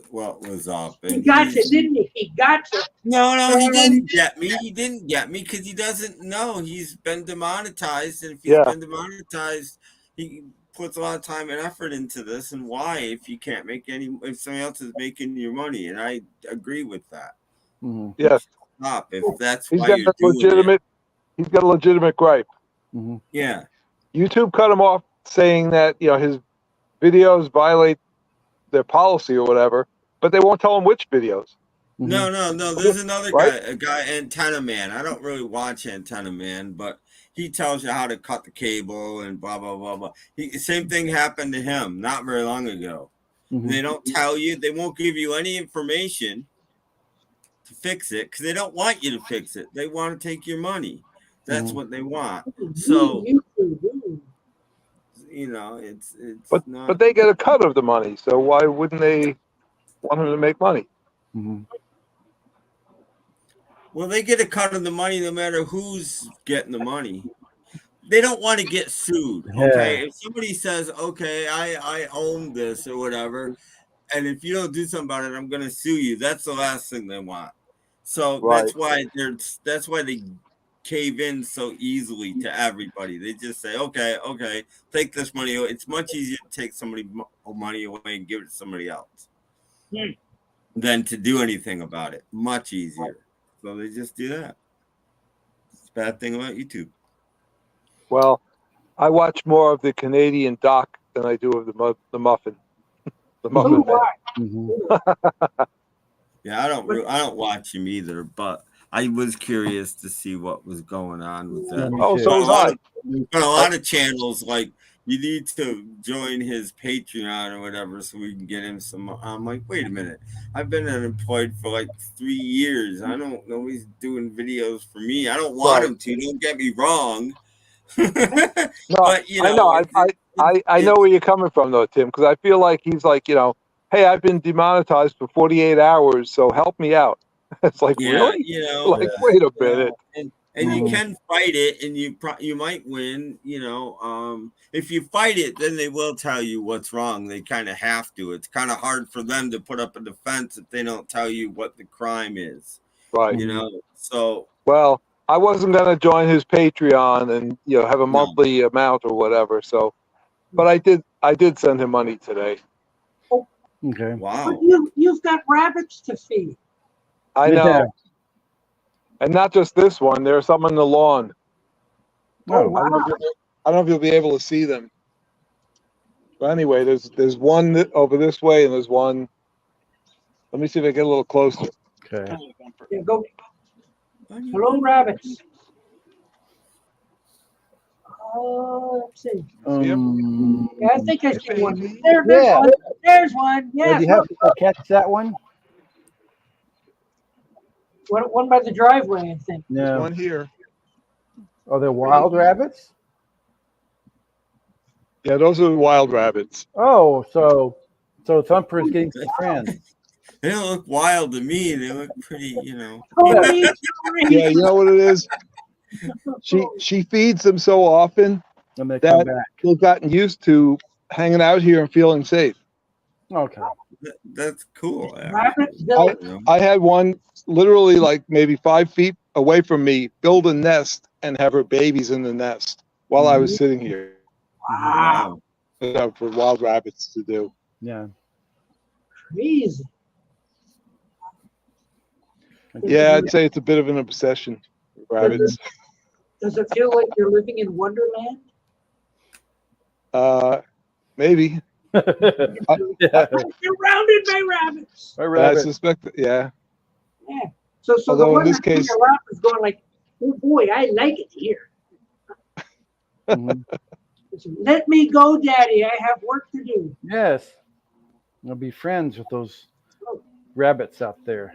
up. And he got you, didn't he? He got you. No, he didn't get me. He didn't get me because he doesn't know. He's been demonetized, and if he's been demonetized, he puts a lot of time and effort into this. And why, if you can't make if somebody else is making your money? And I agree with that. Mm-hmm. Yes. Stop if that's He's why got you're doing legitimate. He's got a legitimate gripe. Mm-hmm. Yeah. YouTube cut him off, saying that his videos violate their policy or whatever, but they won't tell him which videos. Mm-hmm. No. There's another guy, a guy, Antenna Man. I don't really watch Antenna Man, but he tells you how to cut the cable and blah blah blah blah. Same thing happened to him not very long ago. Mm-hmm. They don't tell you. They won't give you any information to fix it because they don't want you to fix it. They want to take your money. That's what they want. So. It's not. But they get a cut of the money, so why wouldn't they want him to make money? Mm-hmm. Well, they get a cut of the money no matter who's getting the money. They don't want to get sued. Okay, if somebody says, "Okay, I own this" or whatever, and if you don't do something about it, I'm going to sue you. That's the last thing they want. So that's why they cave in so easily to everybody. They just say, okay, take this money away. It's much easier to take somebody money away and give it to somebody else than to do anything about it. Much easier. So they just do that. It's a bad thing about YouTube. Well, I watch more of the Canadian doc than I do of the Muffin. The Muffin Man. Mm-hmm. Yeah, I don't watch him either, but I was curious to see what was going on with that. Oh, so was I. But a lot of channels, like, you need to join his Patreon or whatever so we can get him some. I'm like, wait a minute. I've been unemployed for like 3 years. I don't know he's doing videos for me. I don't want him to. Don't get me wrong. No, but, I know. I know where you're coming from, though, Tim, because I feel like he's like, hey, I've been demonetized for 48 hours, so help me out. It's like, really? Like, wait a minute. And you can fight it, and you might win. If you fight it, then they will tell you what's wrong. They kind of have to. It's kind of hard for them to put up a defense if they don't tell you what the crime is. Right. So. Well, I wasn't going to join his Patreon and have a monthly amount or whatever. So, but I did send him money today. Okay. Wow. But you've got rabbits to feed. I know. Yeah. And not just this one. There's some on the lawn. Oh, wow. I don't know if you'll be able to see them. But anyway, there's one over this way, and there's one. Let me see if I get a little closer. Okay. Yeah, go. Hello, rabbits. Let's see. Yeah, I think I see one. There's one. There's one. Yeah. Do you have to catch that one? One by the driveway, I think. No. There's one here. Are they wild rabbits? Yeah, those are wild rabbits. Oh, so Thumper is getting some friends. They don't look wild to me. They look pretty, you know. Tony, Yeah, you know what it is? She feeds them so often And they come that back. they've gotten used to hanging out here and feeling safe. Okay. That's cool. Rabbit Bill. I had one literally like maybe 5 feet away from me build a nest and have her babies in the nest while I was sitting here. Wow. For wild rabbits to do. Yeah. Crazy. Yeah, I'd say it's a bit of an obsession. Rabbits. Does it feel like you're living in Wonderland? Maybe. Yeah. Surrounded by rabbits. My I rabbit. suspect that, yeah. Yeah. So Although the in one this that's case- your lap is going like, oh boy, I like it here. Mhm. Let me go, Daddy. I have work to do. Yes. I'll be friends with those rabbits out there.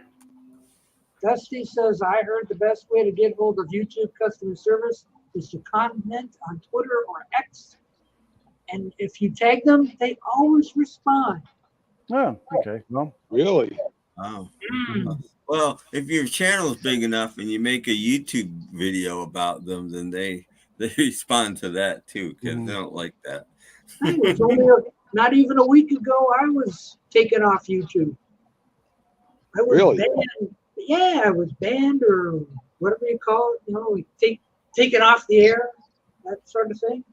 Dusty says, I heard the best way to get hold of YouTube customer service is to comment on Twitter or X. And if you tag them, they always respond. Oh, okay. Well, Really? Oh. Well, if your channel's big enough and you make a YouTube video about them, then they respond to that too, because they don't like that. It was only not even a week ago I was taken off YouTube. I was Really? banned. Yeah, I was banned or whatever you call it, you know, like taken off the air, that sort of thing.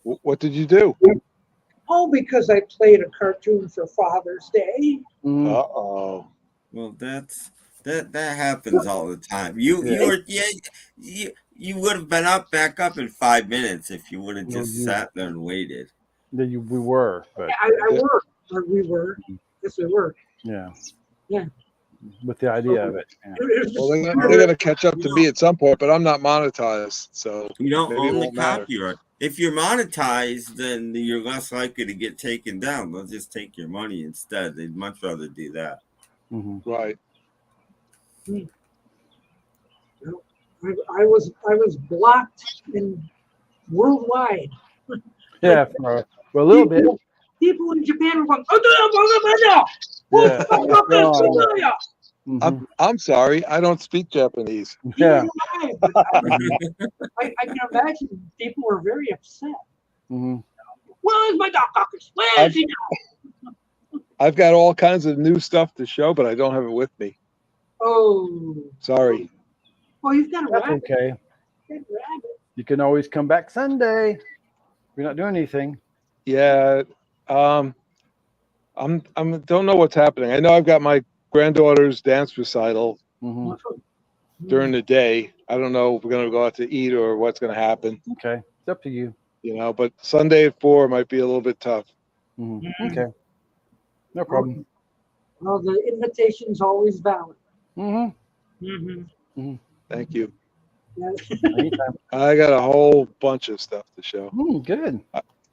What did you do? Oh, because I played a cartoon for Father's Day. mhm. Uh-oh. Well, that happens all the time. You would have been back up in 5 minutes if you would have just sat there and waited. We were, but I worked, or we were. Yes, we were. yeah. Yeah. With the idea of it. Yeah. Well, they're going to catch up to me at some point, but I'm not monetized, so You don't maybe it own the won't matter. copyright. If you're monetized, then you're less likely to get taken down. They'll just take your money instead. They'd much rather do that. Mhm. Right. I was blocked in worldwide. Yeah, for a little bit. People in Japan were going, oh, Yeah. yeah. Mhm. I'm sorry, I don't speak Japanese. Yeah. I can imagine people were very upset. Mhm. Where's my Doc Hawkins? Where is he now? I've got all kinds of new stuff to show, but I don't have it with me. Oh, Sorry. well, you've got a That's rabbit. okay. You've got a rabbit. You can always come back Sunday. We're not doing anything. Yeah. I'm don't know what's happening. I know I've got my granddaughter's dance recital Mhm. during the day. I don't know if we're gonna go out to eat or what's gonna happen, Okay. It's up to you. you know, but Sunday at 4 might be a little bit tough. Mhm. Okay. No problem. Well, the invitation's always valid. Mhm. Mm-hmm. Thank you. Yeah. Anytime. I got a whole bunch of stuff to show. Good.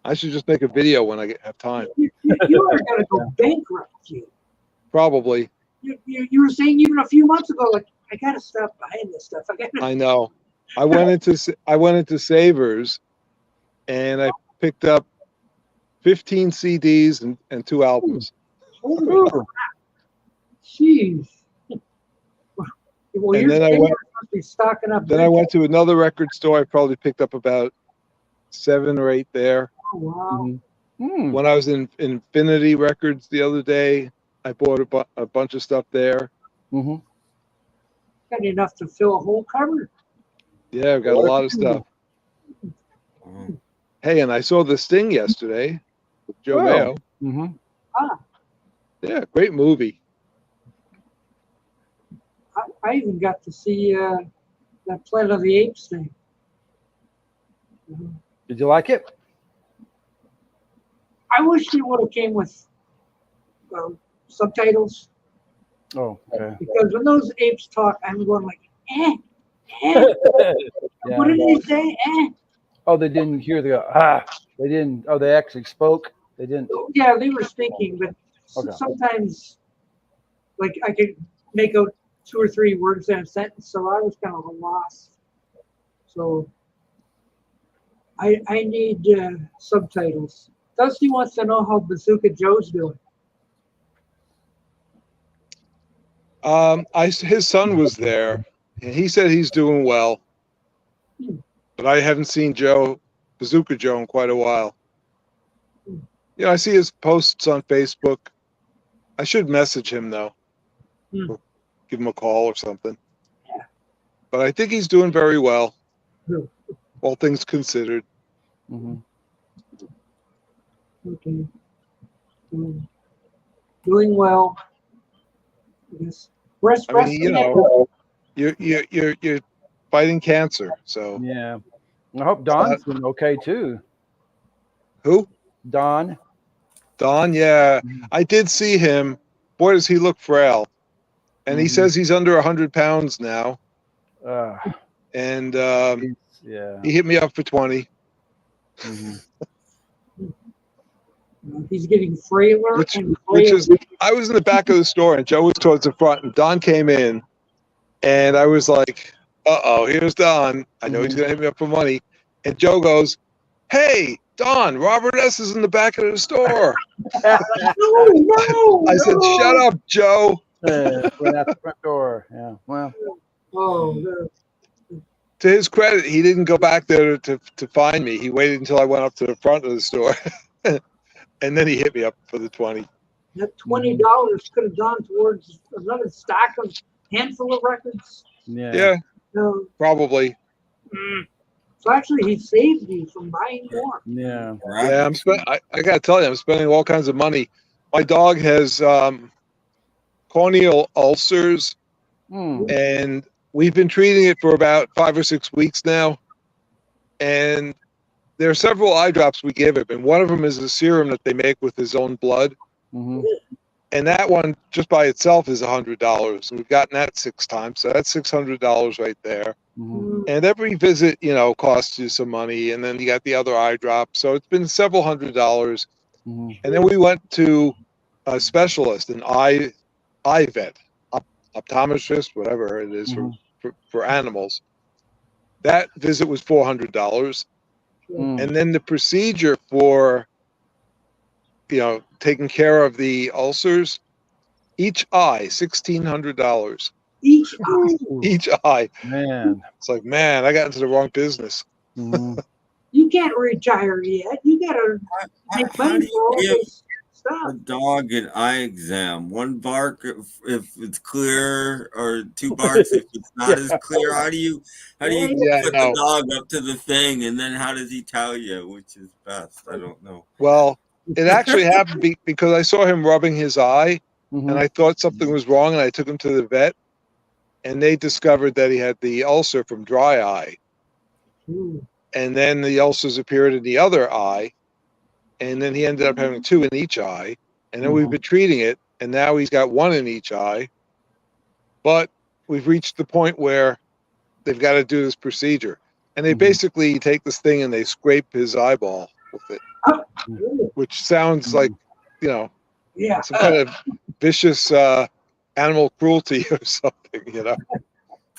I should just make a video when I have time. You are going to go bankrupt, you. Probably. You were saying even a few months ago, like, I got to stop buying this stuff. I know. I went into Savers and I picked up 15 CDs and 2 albums. Holy crap. Jeez. Well, And then I went- must be stocking up. Then I went to another record store. I probably picked up about 7 or 8 there. Oh, wow. Mm. When I was in Infinity Records the other day, I bought a bunch of stuff there. Mhm. Got enough to fill a whole cupboard. Yeah, I've got a lot of stuff. Oh. Hey, and I saw The Sting yesterday with Joe Oh. Mayo. Mhm. Yeah, great movie. I even got to see that Planet of the Apes thing. Did you like it? I wish they would have came with subtitles, Oh, okay. because when those apes talk, I'm going like, eh. What did they say? Eh. Oh, they didn't hear the They didn't. Oh, they actually spoke. They didn't. Yeah, they were speaking, but Okay. sometimes, like, I could make out 2 or 3 words in a sentence, so I was kind of lost. So I need subtitles. Dusty wants to know how Bazooka Joe's doing. His son was there, and he said he's doing well. But I haven't seen Bazooka Joe, in quite a while. I see his posts on Facebook. I should message him though, or give him a call or something. But I think he's doing very well, all things considered. Mm-hmm. Okay. Doing well. Yes. I mean, you're fighting cancer, so Yeah. I hope Don's doing okay too. Who? Don. Don, yeah. I did see him. Boy, does he look frail. And he says he's under 100 pounds now. And yeah, he hit me up for 20. He's getting frailer which frailer. is, I was in the back of the store and Joe was towards the front, and Don came in, and I was like, uh-oh, here's Don. I know he's going to hit me up for money. And Joe goes, hey, Don, Robert S. is in the back of the store. No, I said, shut up, Joe. Went out the front door. Yeah, well. To his credit, he didn't go back there to find me. He waited until I went up to the front of the store. And then he hit me up for the 20. That $20 could have gone towards another stack of handful of records. Yeah, probably. So actually, he saved you from buying more. Yeah. Yeah, I got to tell you, I'm spending all kinds of money. My dog has corneal ulcers, and we've been treating it for about 5 or 6 weeks now. And there are several eye drops we give him, and one of them is a serum that they make with his own blood. And that one, just by itself, is $100. We've gotten that 6 times, so that's $600 right there. And every visit, costs you some money, and then you got the other eye drop. So it's been several $100s. And then we went to a specialist, an eye vet, optometrist, whatever it is for animals. That visit was $400. And then the procedure for, taking care of the ulcers, each eye, $1,600. Each eye. Each eye. Man. It's like, man, I got into the wrong business. You can't retire yet. You got to make money for all this stuff. A dog an eye exam. 1 bark if it's clear, or 2 barks if it's not as clear. How do you put the dog up to the thing, and then how does he tell you which is best? I don't know. Well, it actually happened because I saw him rubbing his eye, and I thought something was wrong, and I took him to the vet, and they discovered that he had the ulcer from dry eye. And then the ulcers appeared in the other eye, and then he ended up having 2 in each eye. And then we've been treating it, and now he's got 1 in each eye. But we've reached the point where they've got to do this procedure. And they basically take this thing and they scrape his eyeball with it, which sounds like, some kind of vicious animal cruelty or something,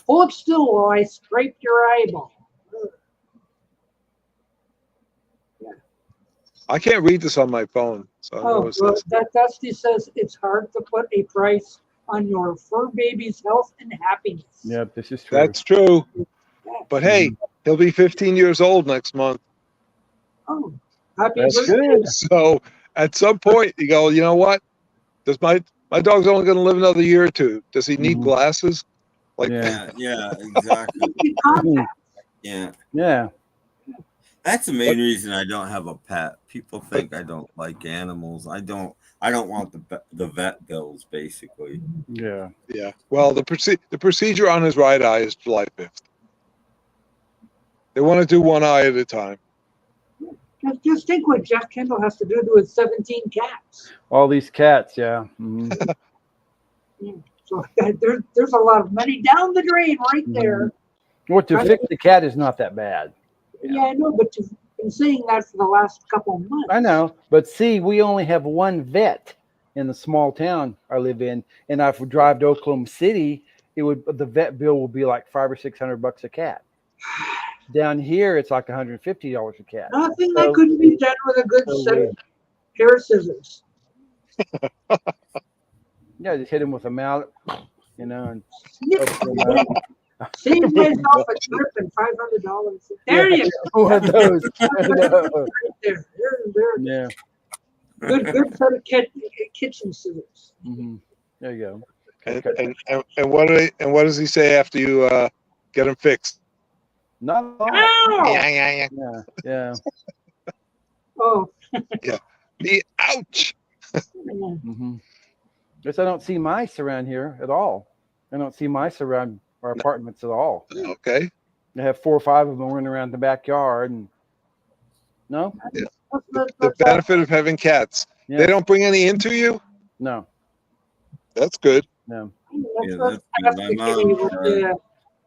Hold still while I scrape your eyeball. I can't read this on my phone. So that Dusty says it's hard to put a price on your fur baby's health and happiness. Yep, this is true. That's true. But hey, he'll be 15 years old next month. Oh, happy That's birthday. good. So at some point you go, you know what? Does my dog's only going to live another year or 2. Does he need glasses? Like Yeah, exactly. Yeah. That's the main reason I don't have a pet. People think I don't like animals. I don't want the vet bills, basically. Yeah. Yeah. Well, the procedure on his right eye is July 5th. They want to do 1 eye at a time. Just think what Jeff Kendall has to do with 17 cats. All these cats, yeah. So there's a lot of money down the drain right there. What to fix the cat is not that bad. Yeah, I know, but you've been saying that for the last couple of months. I know, but see, we only have 1 vet in the small town I live in, and if we drive to Oklahoma City, the vet bill will be like $500 or $600 a cat. Down here, it's like $150 a cat. Nothing that couldn't be done with a good set of pair of scissors. Yeah, just hit him with a mallet. you know, and Snip. open them up. Save myself a trip and $500. There you go. One of those. Right there. There. Yeah. Good set of kitchen scissors. Mm-hmm. There you go. And what does he say after you get him fixed? Not at all. Ow! Yeah. Yeah. Oh. Ouch. Mm-hmm. Guess I don't see mice around here at all. I don't see mice around our apartments at all. Okay. I have 4 or 5 of them running around the backyard, and no, The benefit of having cats. yeah. They don't bring any into you? No, That's good. no. Yeah, Let's that's ask good. My mom,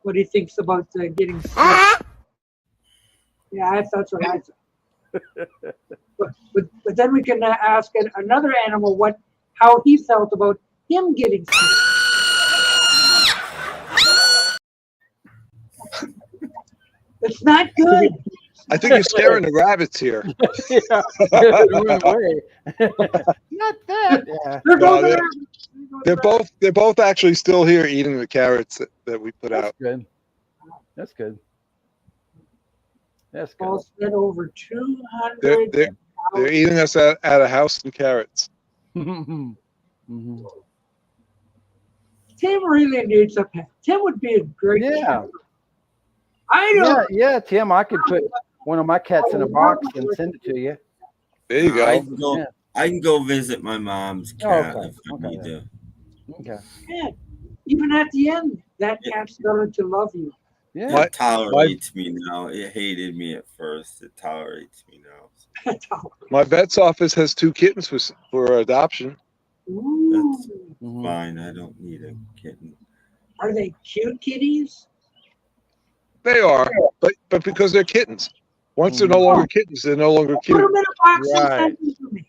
what he thinks about getting sick. Yeah, that's what I thought. But then we can ask another animal how he felt about him getting sick. It's not good. I think you're scaring the rabbits here. Yeah, run away. Not that. Yeah. There No, goes the rabbit. They're both actually still here eating the carrots that we put out. Good. That's good. That's good. All spent over 200. They're eating us out of house and carrots. Mm-hmm. Tim really needs a pet. Tim would be a great Yeah. cat. I don't. Yeah, Tim, I could put one of my cats in a box and send it to you. There you I go. can go, Yeah. I can go visit my mom's cat Okay, if I okay. need to. Okay. Yeah. Even at the end, that cat's going to love you. Yeah. It tolerates me now. It hated me at first. It tolerates me now. My vet's office has 2 kittens for adoption. Ooh. Mhm. Fine, I don't need a kitten. Are they cute kitties? They are, but because they're kittens. Once they're no longer kittens, they're no longer Put cute. them in a box and Right. send them to me.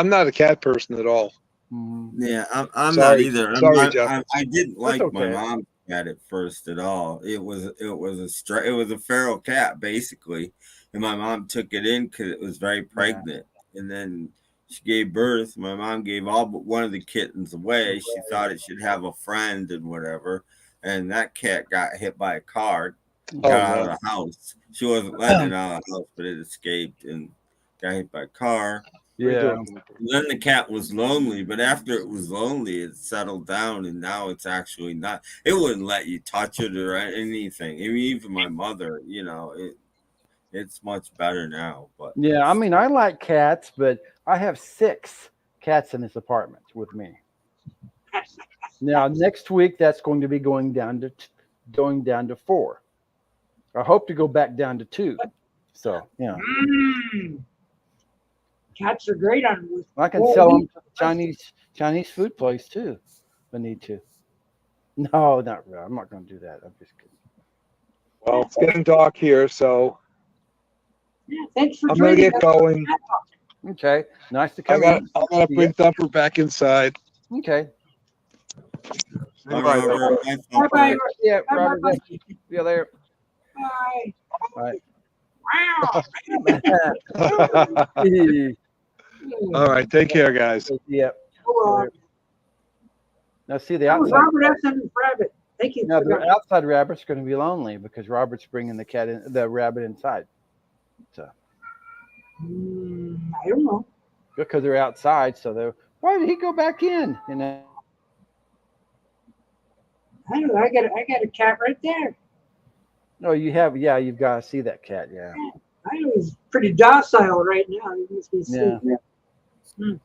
I'm not a cat person at all. Mhm. Yeah, I'm not Sorry. either. Sorry, Jeff. I didn't like my okay. mom's cat at first at all. It was a feral cat basically, and my mom took it in because it was very pregnant, and then she gave birth. My mom gave all but one of the kittens away. She thought it should have a friend and whatever, and that cat got hit by a car, got out of the house. She wasn't letting it out of the house, but it escaped and got hit by a car. Yeah. And then the cat was lonely, but after it was lonely, it settled down, and now it's actually not. It wouldn't let you touch it or anything. I mean, even my mother, it's much better now. But Yeah, I mean, I like cats, but I have 6 cats in this apartment with me. Now, next week, that's going to be going down to 4. I hope to go back down to 2. So, yeah, Cats are great on with. I can sell them to the Chinese food place too, if I need to. No, not really. I'm not going to do that. I'm just kidding. Well, it's getting dark here, so Yeah, thanks for I'm gonna joining get us. going. Okay, nice to I come got in. I'm gonna bring Thumper back inside. Okay. Bye, Robert. Bye, Bye bye. Thumper. Yeah, Bye Robert. bye. See you later. Bye. Bye. Wow. All right, take care, guys. Yeah. Hello. Now see the That was outside. Robert S. and Rabbit. Thank you. Now for the that. outside rabbit's going to be lonely because Robert's bringing the rabbit inside. So I don't know. because they're outside, so they're why did he go back in? You know. I don't know. I got a cat right there. No, you have. Yeah, you've got to see that cat. Yeah. I know he's pretty docile right now. He must be Yeah. asleep.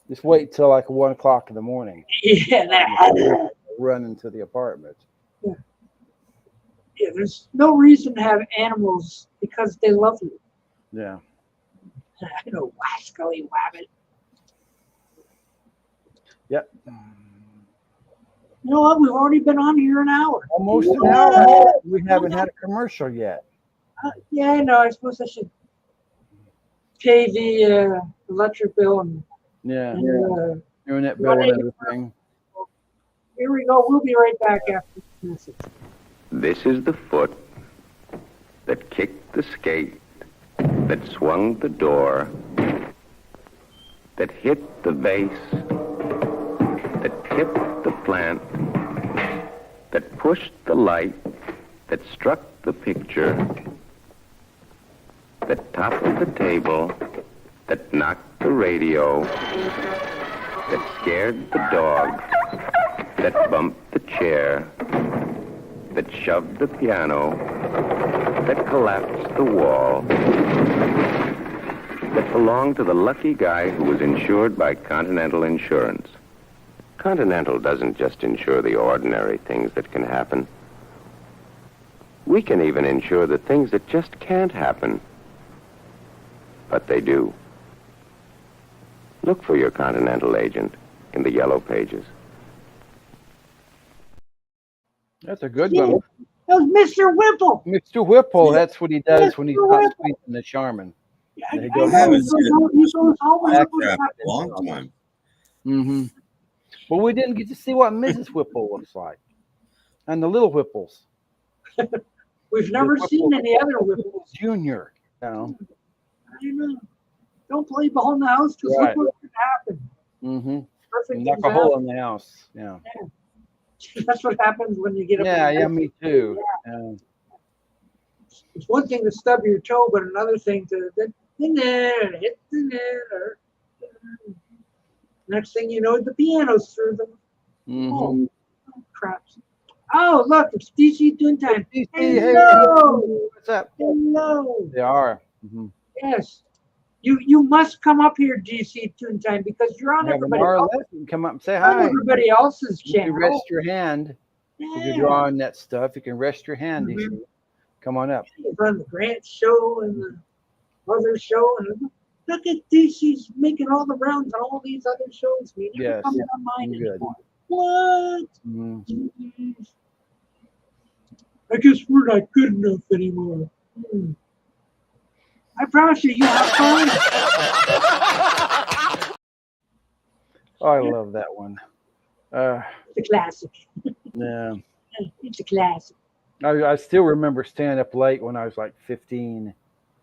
Just wait till like 1 o'clock in the morning. Yeah, that. Run into the apartment. Yeah, there's no reason to have animals because they love you. Yeah. I know, wascally wabbit. Yep. You know what? We've already been on here an hour. Almost an hour. We haven't had a commercial yet. Yeah, I know. I suppose I should pay the electric bill and Yeah. What Internet bill is- and everything. here we go. We'll be right back after this message. This is the foot that kicked the skate, that swung the door, that hit the vase, that tipped the plant, that pushed the light, that struck the picture, that toppled the table, that knocked the radio, that scared the dog, that bumped the chair, that shoved the piano, that collapsed the wall, that belonged to the lucky guy who was insured by Continental Insurance. Continental doesn't just insure the ordinary things that can happen. We can even insure the things that just can't happen. But they do. Look for your Continental agent in the yellow pages. That's a good one. That was Mr. Whipple. Mr. Whipple, that's what he does when he's not squeezing the Charmin. I He know. goes, You saw his home and Back look there what for a happened. long time. Mm-hmm. But we didn't get to see what Mrs. Whipple looks like. And the little Whipples. We've never The seen Whipple- any other Whipples. Junior. You know? I know. Don't play ball in the house because Right. look what could happen. Mm-hmm. Perfect Knock a example. hole in the house. Yeah. That's what happens when you get up. Yeah, in the yeah, house. me too. It's one thing to stub your toe, but another thing to hit the net. Or, next thing you know, the piano's through them. Mm-hmm. Oh, crap. Oh, look, it's DCToonTime. Hey, Hello. what's up? Hello. They are. Mm-hmm. Yes. You must come up here, DCToonTime, because you're on Have an everybody, hour else, left. You can come up and say on hi. everybody else's You can channel. rest your hand. If Yeah. you're drawing that stuff, you can rest your hand. Mhm. DC. Come on up. You run the Grant show and the other show, and look at DC's making all the rounds on all these other shows. We never Yes. come on mine Good. anymore. What? Mm-hmm. I guess we're not good enough anymore. I promise you have fun. Oh, I love that one. It's a classic. Yeah. It's a classic. I still remember staying up late when I was like 15.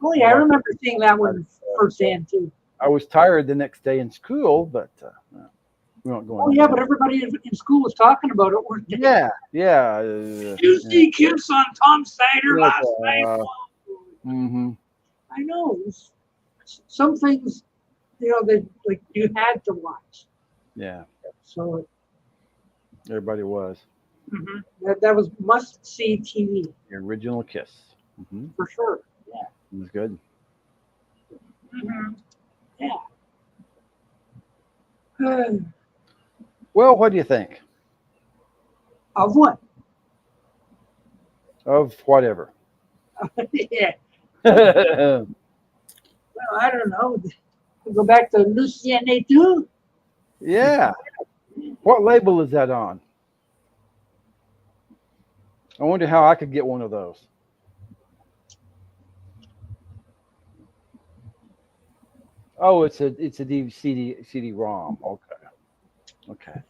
Oh yeah, I remember seeing that one firsthand too. I was tired the next day in school, but we weren't going. Oh yeah, but everybody in school was talking about it, weren't they? Yeah. You see Kiss on Tom Snyder Yeah, last night. Mm-hmm. I know. Some things, that like you had to watch. Yeah, So everybody was that was must see TV the original Kiss. Mm-hmm. for sure. Yeah. It was good. Yeah. Well, what do you think Of what? of whatever? Yeah. Yeah. Well, I don't know. We'll go back to Lucien et tout. What label is that on? I wonder how I could get one of those. Oh, it's a CD-ROM. Okay.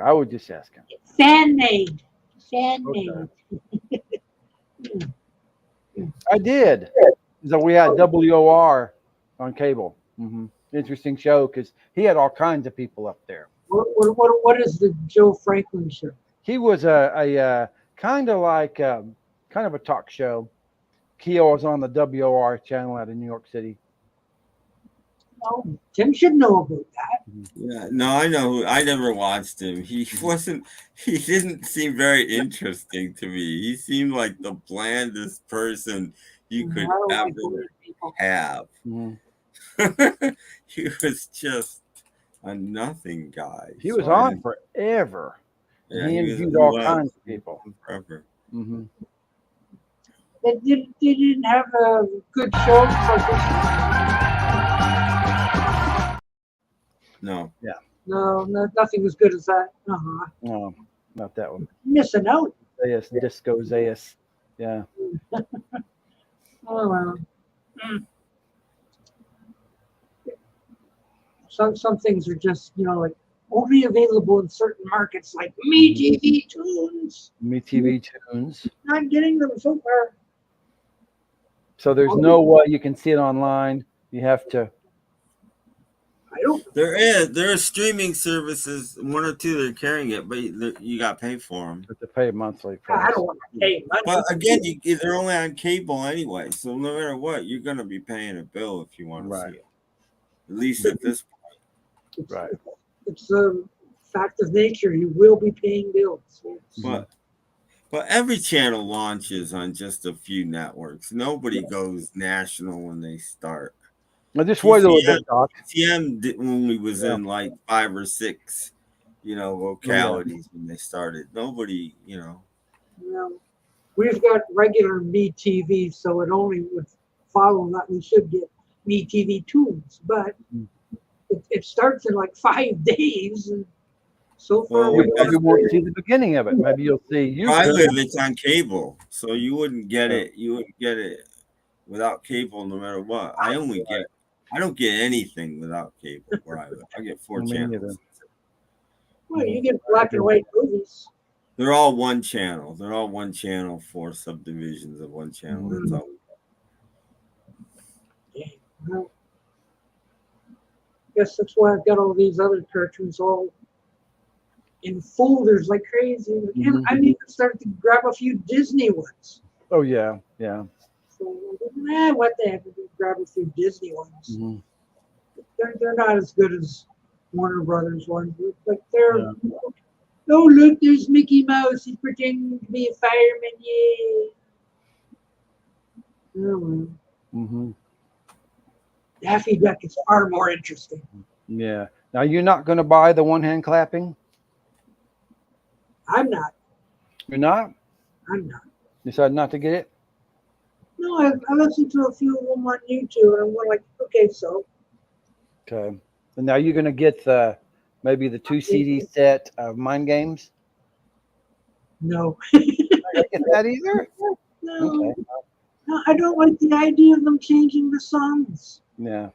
I would just ask him. Fan made. I did. So we had WOR on cable. Interesting show because he had all kinds of people up there. What is the Joe Franklin show? He was a kind of like kind of a talk show. He was on the WOR channel out of New York City. Oh, Tim should know about that. Yeah, no, I know. I never watched him. He didn't seem very interesting to me. He seemed like the blandest person you could ever have. He was just a nothing guy. He was on forever. Yeah, he interviewed all kinds of people. Forever. They didn't have a good show. No. Yeah. No, nothing as good as that. No, not that one. Missing out. Zayas, Disco Zayas. Yeah. Oh well. Some things are just like only available in certain markets, like Me TV Tunes. Me TV Tunes. Not getting them so far. So there's no way you can see it online. You have to. I don't. There are streaming services, one or two that are carrying it, but you got to pay for them. Have to pay monthly. I Price. don't want to pay money. But again, they're only on cable anyway, so no matter what, you're going to be paying a bill if you want to Right. see it. At least at this point. Right. It's a fact of nature. You will be paying bills. Yes. But every channel launches on just a few networks. Nobody goes national when they start. Now just wait a little bit, Doc. TM only was in like 5 or 6, localities when they started. Nobody, Well, we've got regular MeTV, so it only would follow that we should get MeTV tunes, but it starts in like 5 days, and so far Well, You won't see the beginning of it. Maybe you'll see you. I live it's on cable, so you wouldn't get it. You wouldn't get it without cable, no matter what. I don't get anything without cable where I live. I get 4 channels. Well, you get black and white movies. They're all one channel. They're all one channel, 4 subdivisions of one channel. That's all. Yeah, well, guess that's why I've got all these other cartoons all in folders like crazy. And I need to start to grab a few Disney ones. Oh yeah, yeah. So what the heck? Grab a few Disney ones. Mm-hmm. They're not as good as Warner Brothers ones. Like they're oh look, there's Mickey Mouse. He's pretending to be a fireman. Yay! Oh well. Mm-hmm. Daffy Duck is far more interesting. Yeah. Now you're not going to buy the one-hand clapping. I'm not. You're not. I'm not. Decided not to get it. No, I listened to a few of them on YouTube, and I'm like, okay, so. Okay. And now you're going to get maybe the 2 CD set of Mind Games. No. Not get that either. No. Okay. No, I don't like the idea of them changing the songs. Yeah.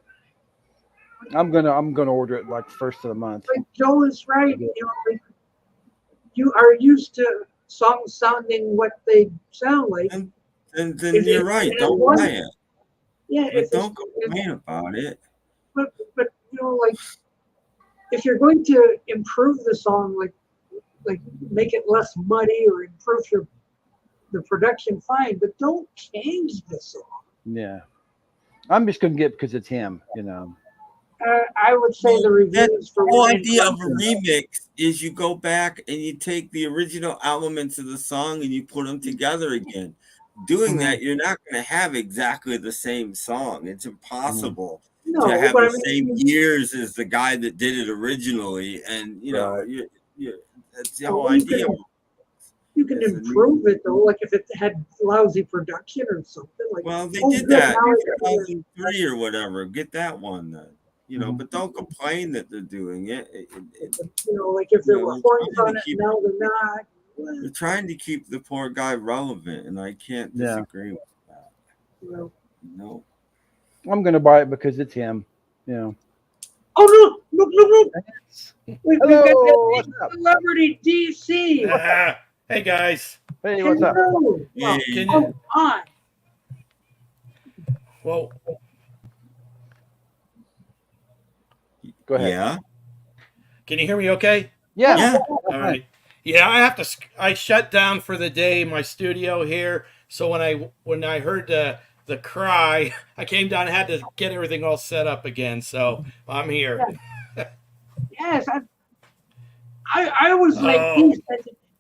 I'm gonna order it like first of the month. Like Joe is right. Like, you are used to songs sounding what they sound like. And then you're right. Don't buy it. Yeah. But don't complain about it. But like if you're going to improve the song, like make it less muddy or improve the production, fine, but don't change the song. Yeah. I'm just gonna get it because it's him, I would say the reviews for the whole idea of a remix is you go back and you take the original elements of the song and you put them together again. Doing that, you're not going to have exactly the same song. It's impossible to have the same years as the guy that did it originally, and that's the whole idea. You can improve it though, like if it had lousy production or something. Like, well, they did that in 2003 or whatever. Get that one then, but don't complain that they're doing it. Like if there were horns on it, now they're not. They're trying to keep the poor guy relevant, and I can't disagree with that. No. I'm gonna buy it because it's him. Oh look! We've got that celebrity DC. Hey guys. Hey, what's up? Well, can you? On. Well, go ahead. Yeah. Can you hear me? Okay. Yeah. All right. Yeah, I shut down for the day my studio here. So when I heard the cry, I came down and had to get everything all set up again. So I'm here. Yes, I was like,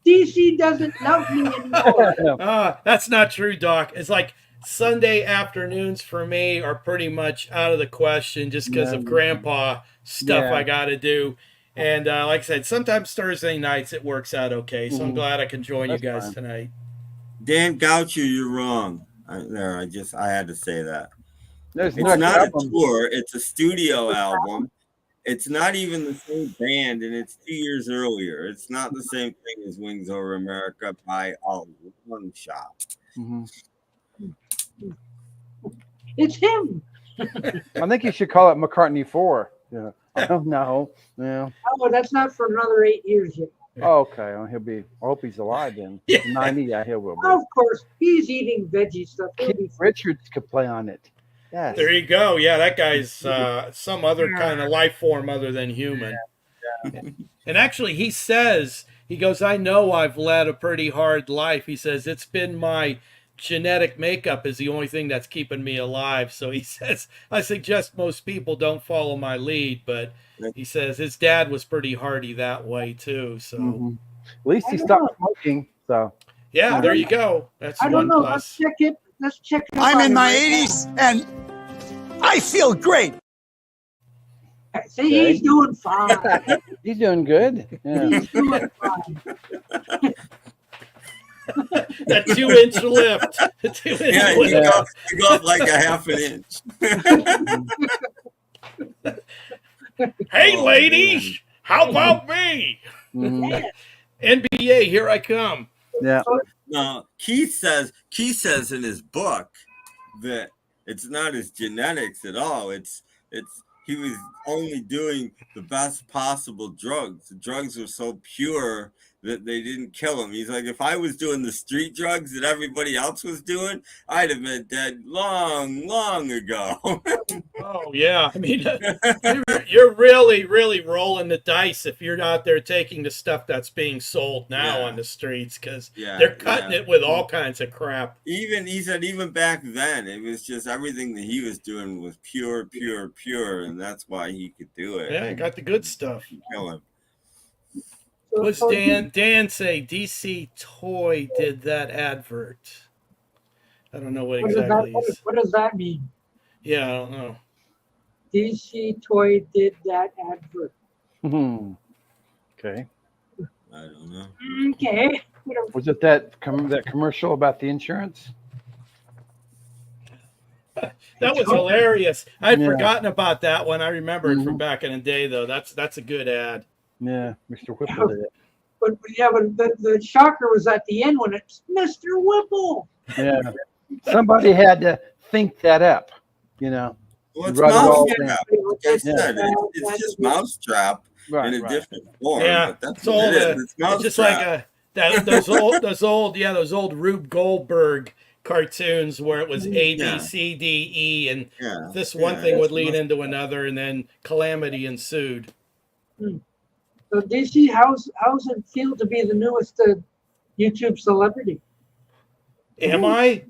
DC doesn't love me anymore. That's not true, Doc. It's like Sunday afternoons for me are pretty much out of the question just because of Grandpa stuff I got to do. And like I said, sometimes Thursday nights it works out okay. So I'm glad I can join you guys tonight. Dan Goucher, you're wrong. I had to say that. It's not a tour. It's a studio album. It's not even the same band, and it's 2 years earlier. It's not the same thing as Wings Over America by a long shot. It's him. I think you should call it McCartney 4. Yeah. Oh no. Yeah. Oh, that's not for another 8 years yet. Oh, okay. Well, he'll be. I hope he's alive then. 90. Yeah, he will be. Of course, he's eating veggie stuff. Keith Richards could play on it. Yes. There you go. Yeah, that guy's some other kind of life form other than human. And actually, he goes, I know I've led a pretty hard life. He says, it's been my genetic makeup is the only thing that's keeping me alive. So he says, I suggest most people don't follow my lead. But he says his dad was pretty hardy that way, too. So at least he stopped smoking. So yeah, there you go. That's I one don't know. plus. Let's check it. Let's check it. I'm in my 80s and I feel great. See, he's doing fine. He's doing good. Yeah. He's doing fine. That 2-inch lift. The 2-inch Yeah, lift. you go up like a half an inch. Hey, ladies, how about me? Mhm. NBA, here I come. Yeah. No, Keith says in his book that it's not his genetics at all. It's he was only doing the best possible drugs. The drugs were so pure that they didn't kill him. He's like, if I was doing the street drugs that everybody else was doing, I'd have been dead long ago. Oh, yeah. I mean, you're really, really rolling the dice if you're out there taking the stuff that's being sold now on the streets, because they're cutting it with all kinds of crap. He said even back then, it was just everything that he was doing was pure, and that's why he could do it. Yeah, got the good stuff. Kill him. What's Dan say? DC Toy did that advert. I don't know what exactly. What does that mean? Yeah, I don't know. DC Toy did that advert. Okay. I don't know. Okay. Was it that commercial about the insurance? That was hilarious. I'd forgotten about that one. I remember it from back in the day, though. That's a good ad. Yeah, Mr. Whipple did it. But the shocker was at the end when it's Mr. Whipple. Yeah. Somebody had to think that up, you know. Well, it's Run it all Mousetrap. Like I said, it's just Mousetrap in a different form. Yeah, but that's it's all what it is. it's just like those old Rube Goldberg cartoons where it was A, B, C, D, E, and this one thing would lead into another, and then calamity ensued. So DC, how's it feel to be the newest YouTube celebrity? Am I?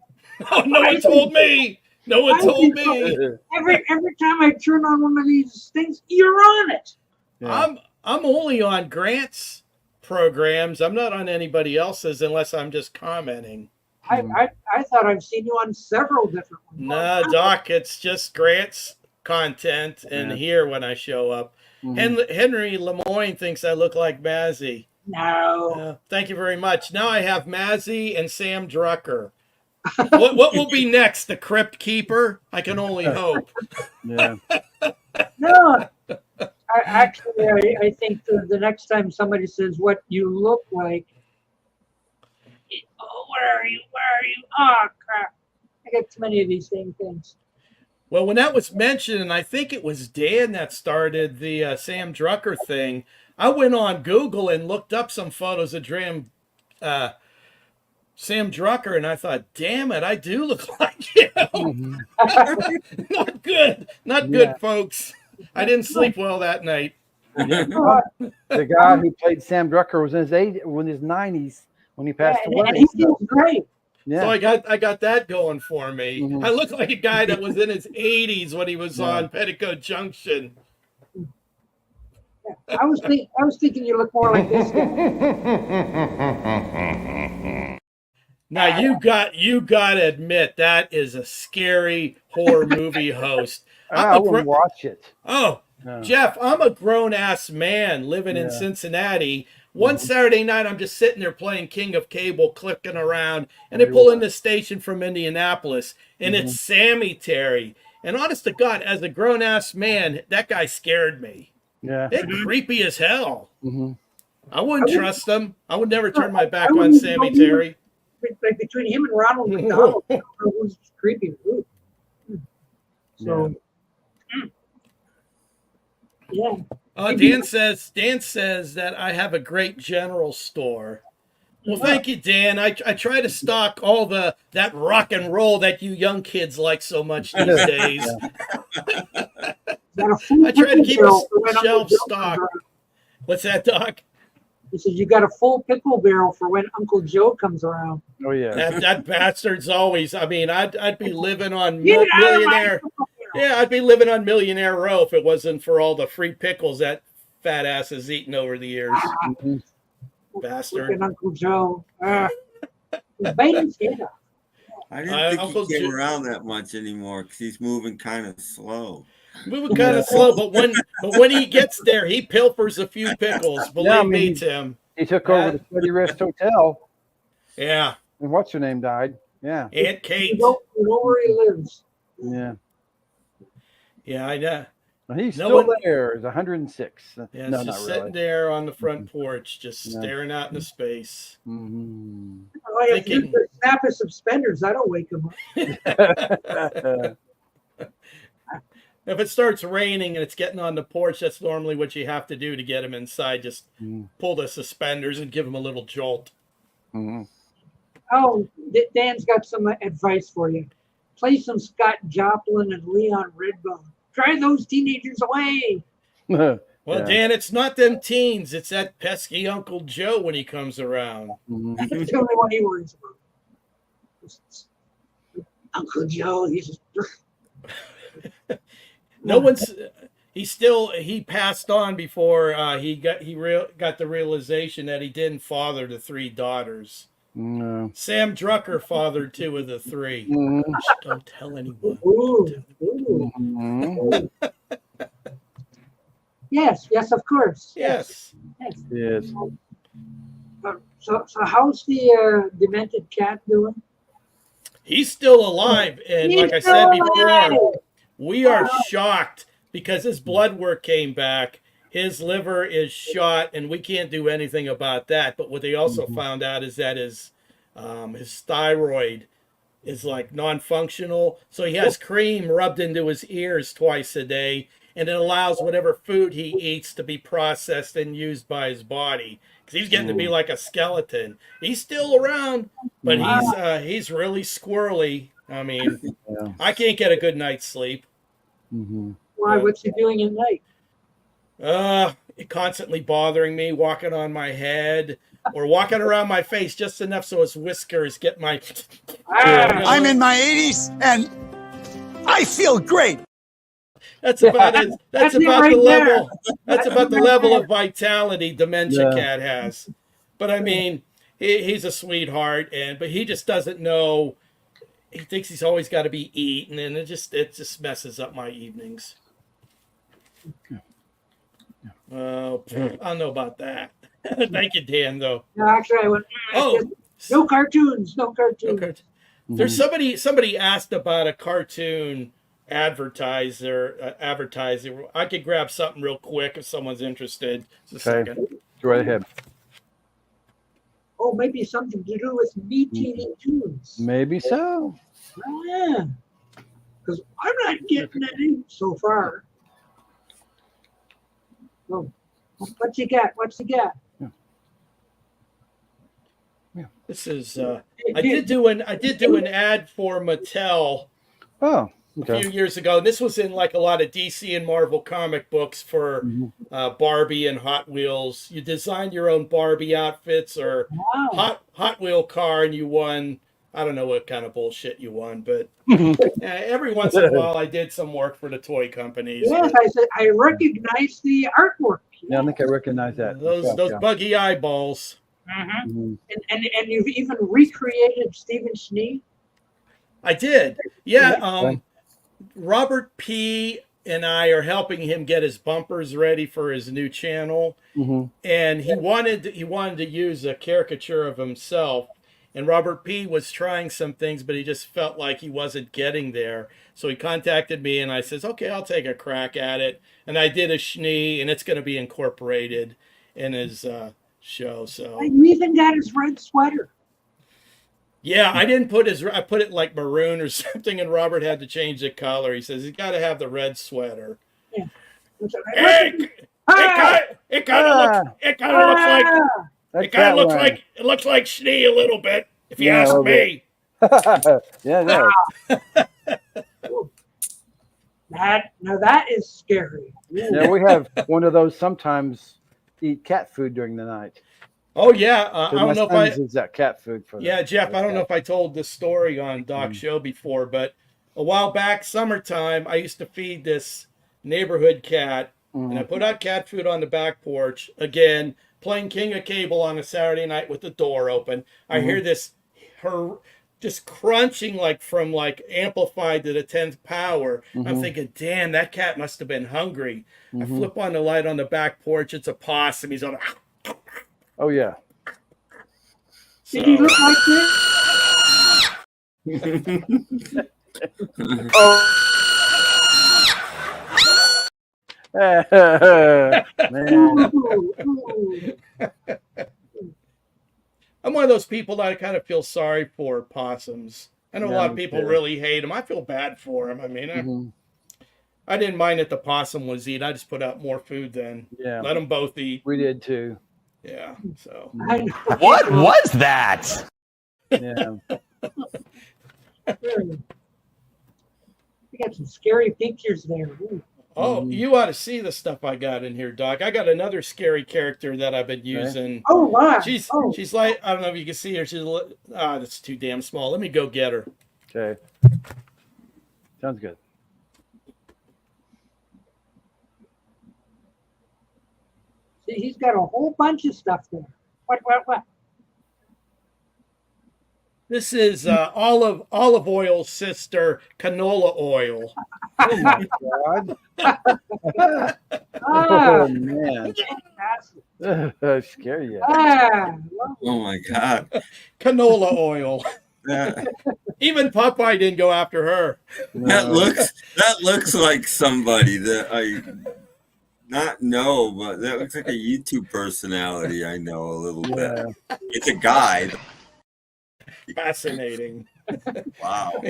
Oh, no one told me. No one told me. Every time I turn on one of these things, you're on it. Yeah. I'm only on Grant's programs. I'm not on anybody else's unless I'm just commenting. I thought I've seen you on several different ones. No, Doc, it's just Grant's content and here when I show up. Henry Lemoyne thinks I look like Mazzy. No. Thank you very much. Now I have Mazzy and Sam Drucker. What will be next? The Crypt Keeper? I can only hope. No. I think the next time somebody says what you look like, where are you? Oh, crap. I get too many of these same things. Well, when that was mentioned, and I think it was Dan that started the Sam Drucker thing, I went on Google and looked up some photos of Sam Drucker, and I thought, damn it, I do look like him. Not good, folks. I didn't sleep well that night. The guy who played Sam Drucker was in his 90s when he passed away. And he feels great. Yeah. So I got that going for me. I look like a guy that was in his 80s when he was on Petticoat Junction. I was thinking you look more like this guy. Now you got to admit that is a scary horror movie host. I wouldn't watch it. Oh, no. Jeff, I'm a grown ass man living in Cincinnati. One Saturday night, I'm just sitting there playing King of Cable, clicking around, and they pull in the station from Indianapolis, and it's Sammy Terry. And honest to God, as a grown ass man, that guy scared me. Yeah, it's creepy as hell. I wouldn't trust him. I would never turn my back on Sammy Terry. Like between him and Ronald McDonald, who's creepy. So, Dan says that I have a great general store. Well, thank you, Dan. I try to stock all that rock and roll that you young kids like so much these days. I try to keep a shelf stocked. What's that, Doc? He says you got a full pickle barrel for when Uncle Joe comes around. Oh yeah. That bastard's always. I mean, I'd be living on millionaire. Yeah, I'd be living on Millionaire Row if it wasn't for all the free pickles that fat ass has eaten over the years. Bastard. Look at Uncle Joe. He's biting his head off. I didn't think he came around that much anymore because he's moving kind of slow. Moving kind of slow, but when he gets there, he pilfers a few pickles. Believe me, Tim. He took over the Steady Rest Hotel. Yeah. And what's her name died? Yeah. Aunt Kate. You know where he lives. Yeah. Yeah, I know. He's still there. He's 106. Yeah, no, just not sitting really. there on the front porch, just staring out into space. Mm-hmm. If you snap his suspenders, I don't wake him up. If it starts raining and it's getting on the porch, that's normally what you have to do to get him inside. Just pull the suspenders and give him a little jolt. Mm-hmm. Oh, Dan's got some advice for you. Play some Scott Joplin and Leon Redbone. Drive those teenagers away. Well, yeah. Dan, it's not them teens. It's that pesky Uncle Joe when he comes around. That's the only one he worries about. Uncle Joe, he's no one's. He passed on before he got the realization that he didn't father the 3 daughters. No. Sam Drucker fathered 2 of the 3. Don't tell anyone. Yes, of course. Yes. So how's the demented cat doing? He's still alive, and like I said before, we are shocked because his blood work came back. His liver is shot, and we can't do anything about that. But what they also found out is that his thyroid is like non-functional. So he has cream rubbed into his ears twice a day, and it allows whatever food he eats to be processed and used by his body. Because he's getting to be like a skeleton. He's still around, but he's really squirrely. I mean, I can't get a good night's sleep. Why? What's he doing at night? Constantly bothering me, walking on my head or walking around my face just enough so his whiskers get my. I'm in my 80s and I feel great. That's about it. That's about the level. That's about the level of vitality Dementia Cat has. But I mean, he's a sweetheart, but he just doesn't know. He thinks he's always got to be eaten, and it just messes up my evenings. Oh, I don't know about that. Thank you, Dan. Though. No, actually, I went. No cartoons. There's somebody asked about a cartoon advertiser. I could grab something real quick if someone's interested. Just a second. Go right ahead. Oh, maybe something to do with me eating tunes. Maybe so. Yeah, because I'm not getting any so far. Oh, what you got? Yeah. This is. I did do an ad for Mattel. Oh. Okay. A few years ago. This was in like a lot of DC and Marvel comic books for Barbie and Hot Wheels. You designed your own Barbie outfits or Hot Wheel car, and you won. I don't know what kind of bullshit you won, but every once in a while I did some work for the toy companies. Yes, I recognize the artwork. Yeah, I think I recognize that. Those buggy eyeballs. And you've even recreated Stephen Schnee. I did. Yeah. Robert P. and I are helping him get his bumpers ready for his new channel, and he wanted to use a caricature of himself. And Robert P. was trying some things, but he just felt like he wasn't getting there. So he contacted me, and I says, "Okay, I'll take a crack at it." And I did a Schnee, and it's going to be incorporated in his show. So you even got his red sweater. Yeah, I didn't put I put it like maroon or something, and Robert had to change the color. He says he's got to have the red sweater. Yeah. It kind of looks like It kind of looks like Schnee a little bit, if you ask me. Yeah, no. That is scary. Yeah, we have one of those sometimes eat cat food during the night. Oh yeah, I don't know if I is that cat food for. Yeah, Jeff, I don't know if I told this story on Doc's show before, but a while back, summertime, I used to feed this neighborhood cat, and I put out cat food on the back porch. Again, playing King of Cable on a Saturday night with the door open. I hear her just crunching from amplified to the 10th power. I'm thinking, damn, that cat must have been hungry. I flip on the light on the back porch. It's a possum. He's on. Oh yeah. Did he look like this? Man. I'm one of those people that I kind of feel sorry for possums. I know a lot of people really hate them. I feel bad for them. I mean, I didn't mind that the possum was eating. I just put out more food then. Yeah. Let them both eat. We did too. Yeah. So. What was that? Yeah. We got some scary pictures there. Ooh. Oh, you ought to see the stuff I got in here, Doc. I got another scary character that I've been using. Oh, wow. She's like, I don't know if you can see her. She's that's too damn small. Let me go get her. Okay. Sounds good. See, he's got a whole bunch of stuff there. What? This is olive oil's sister, canola oil. Oh my God! Oh man! I scare you. Oh my God! Canola oil. Even Popeye didn't go after her. That looks like somebody that I not know, but that looks like a YouTube personality I know a little bit. It's a guy. Fascinating. Wow.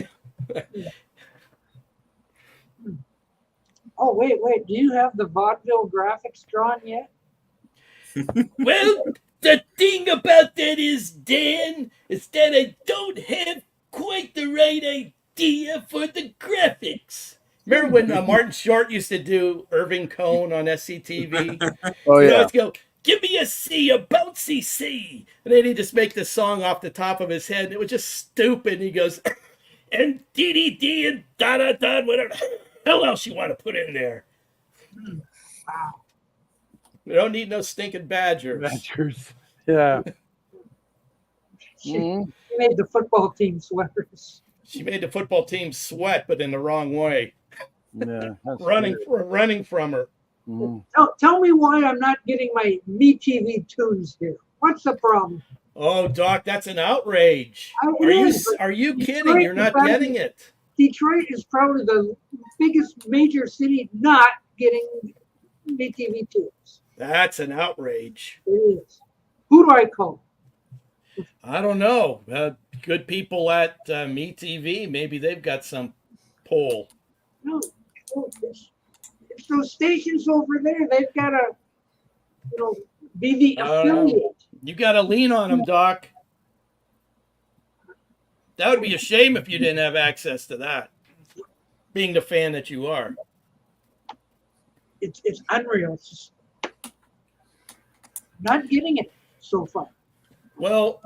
Oh, wait. Do you have the vaudeville graphics drawn yet? Well, the thing about that is, Dan, is that I don't have quite the right idea for the graphics. Remember when Martin Short used to do Irving Cohn on SCTV? Oh, yeah. Let's go. Give me a C, a bouncy C. And then he'd just make the song off the top of his head. And it was just stupid. He goes, and DDD and da-da-da, whatever the hell else you want to put in there. Wow. We don't need no stinking badgers. Yeah. She made the football team sweaters. She made the football team sweat, but in the wrong way. Yeah. Running from her. Tell me why I'm not getting my MeTV tunes here. What's the problem? Oh, Doc, that's an outrage. Are you kidding? You're not getting it. Detroit is probably the biggest major city not getting MeTV tunes. That's an outrage. It is. Who do I call? I don't know. Good people at MeTV. Maybe they've got some pull. No, it's those stations over there. They've got to, be the affiliate. You got to lean on them, Doc. That would be a shame if you didn't have access to that. Being the fan that you are. It's unreal. It's just not getting it so far. Well,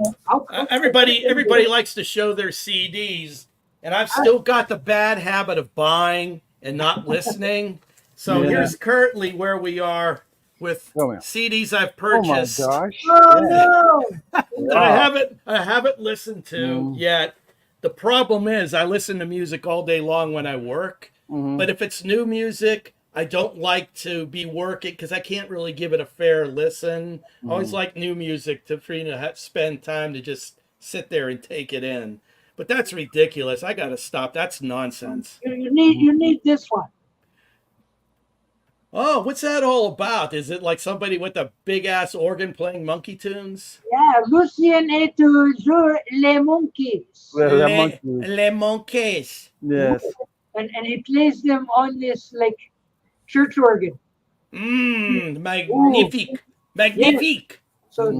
everybody likes to show their CDs, and I've still got the bad habit of buying and not listening. So here's currently where we are with CDs I've purchased. Oh my gosh! Oh no! I haven't listened to yet. The problem is I listen to music all day long when I work, but if it's new music, I don't like to be working because I can't really give it a fair listen. I always like new music for you to spend time to just sit there and take it in. But that's ridiculous. I got to stop. That's nonsense. You need this one. Oh, what's that all about? Is it like somebody with a big ass organ playing monkey tunes? Yeah, Lucien et toujours les monkeys. Les monkeys. Yes. And he plays them on this church organ. Magnifique. Magnifique. So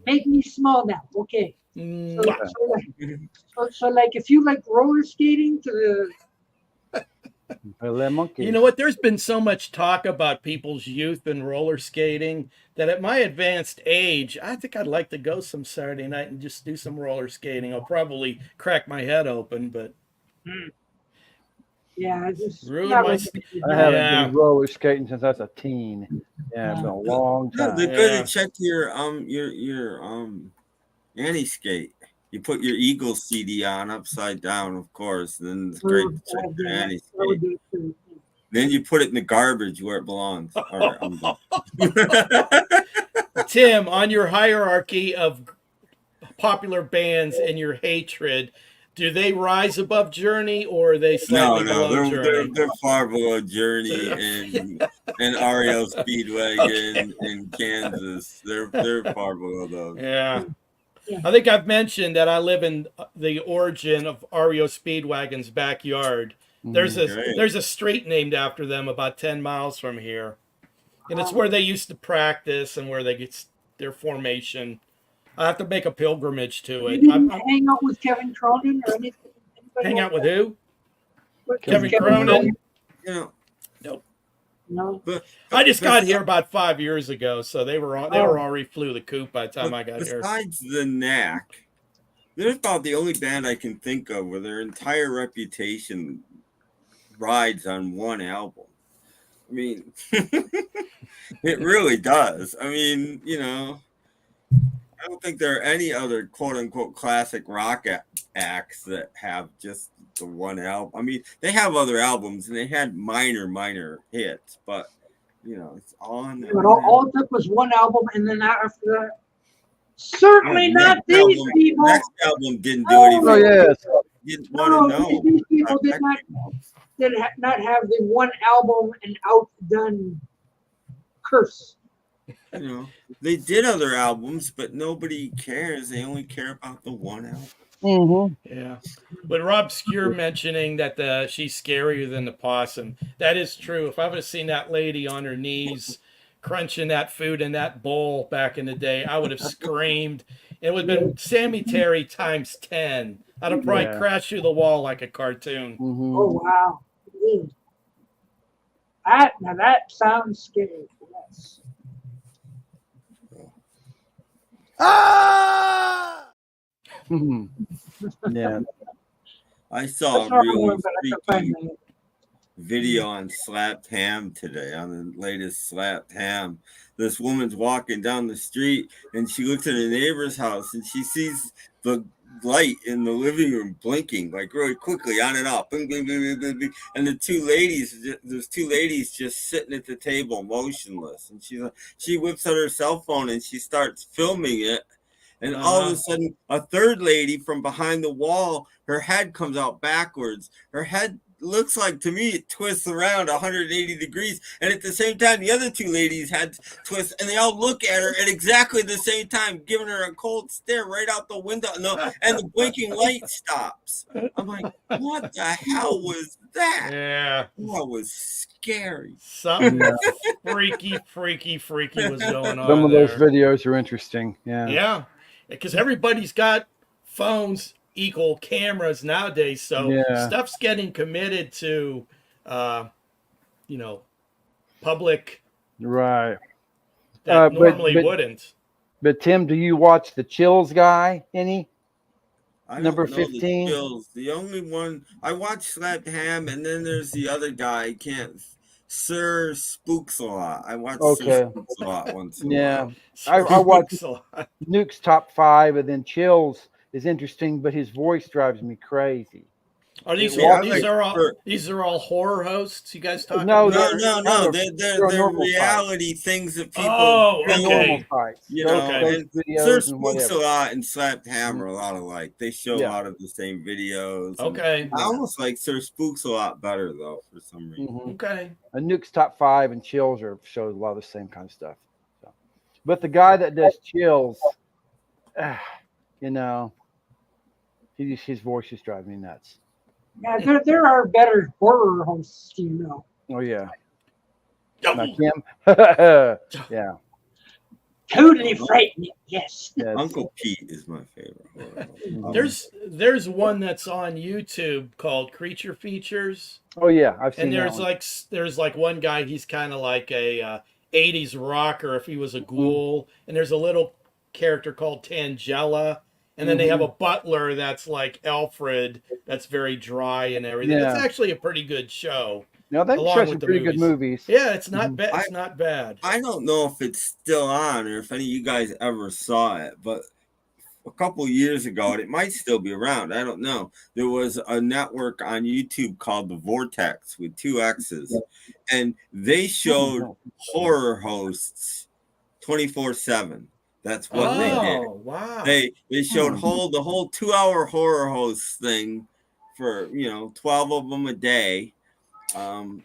make me small now, okay? Mwah. So like if you like roller skating to the You know what? There's been so much talk about people's youth and roller skating that at my advanced age, I think I'd like to go some Saturday night and just do some roller skating. I'll probably crack my head open, but yeah, I just ruin not my. really- I haven't been roller skating since I was a teen. Yeah, it's been a long No, time. they're good to check your anti-skate. You put your Eagle CD on upside down, of course, and then it's great to check your anti-skate. Then you put it in the garbage where it belongs. All right, I'm done. Tim, on your hierarchy of popular bands and your hatred, do they rise above Journey or are they slightly below Journey? They're far below Journey and REO Speedwagon in Kansas. They're far below those. Yeah. I think I've mentioned that I live in the origin of REO Speedwagon's backyard. There's a street named after them about 10 miles from here. And it's where they used to practice and where they get their formation. I have to make a pilgrimage to it. You didn't hang out with Kevin Cronin or anything? Hang out with who? Kevin Cronin? Yeah. Nope. No. But I just got here about 5 years ago, so they were already flew the coop by the time I got here. Besides the Knack, they're about the only band I can think of where their entire reputation rides on one album. I mean, it really does. I mean, I don't think there are any other quote unquote classic rock acts that have just the one album. I mean, they have other albums and they had minor hits, but it's on. All it took was one album, and then after that, certainly not these people. Next album didn't do anything. Oh yes. Didn't want to know. These people did not have the one album and outdone Curse. They did other albums, but nobody cares. They only care about the one album. Mm-hmm. Yeah. But Rob Skure mentioning that she's scarier than the possum. That is true. If I would have seen that lady on her knees crunching that food in that bowl back in the day, I would have screamed. It would have been Sammy Terry times 10. I'd have probably crashed through the wall like a cartoon. Mm-hmm. Oh, wow. That sounds scary. Yes. Ah! Yeah. I saw a really freaky video on Slapped Ham today, on the latest Slapped Ham. This woman's walking down the street and she looks at her neighbor's house and she sees the light in the living room blinking like really quickly on and off. Bling, bling, bling, bling, bling. And there's two ladies just sitting at the table motionless. And she whips out her cell phone and she starts filming it. And all of a sudden, a third lady from behind the wall, her head comes out backwards. Her head looks like, to me, it twists around 180 degrees. And at the same time, the other two ladies had twists, and they all look at her at exactly the same time, giving her a cold stare right out the window. And the blinking light stops. I'm like, what the hell was that? Yeah. That was scary. Something freaky was going on. Some of those videos are interesting. Yeah. Yeah. Because everybody's got phones equal cameras nowadays, so stuff's getting committed to public right that normally wouldn't. But Tim, do you watch the Chills guy any? Number 15. The only one I watch Slapped Ham, and then there's the other guy. I can't. Sir Spooks a lot. I watch Sir Spooks a lot once in a while. I watch Nuke's Top 5, and then Chills is interesting, but his voice drives me crazy. Are these are all horror hosts you guys talking about? No. They're reality things that people okay. And Sir Spooks a lot and Slapped Ham are a lot alike. They show a lot of the same videos. Okay. I almost like Sir Spooks a lot better though, for some reason. Okay. And Nuke's Top 5 and Chills shows a lot of the same kind of stuff. So. But the guy that does Chills, his voice just drives me nuts. Yeah, there are better horror hosts, Oh yeah. Oh. Like him. Yeah. Totally frightening. Yes. Yes. Uncle Pete is my favorite horror. There's one that's on YouTube called Creature Features. Oh yeah, I've seen And that one. there's like one guy, he's kind of like a 80s rocker if he was a ghoul. And there's a little character called Tangela. And then they have a butler that's like Alfred, that's very dry and everything. Yeah. It's actually a pretty good show. No, they've along shown with some the pretty good movies. Yeah, it's not bad. It's not bad. I don't know if it's still on or if any of you guys ever saw it, but a couple years ago, and it might still be around, I don't know. There was a network on YouTube called The Vortex with 2 X's, and they showed horror hosts 24/7. That's what they did. Wow. They showed the whole 2-hour horror hosts thing for 12 of them a day.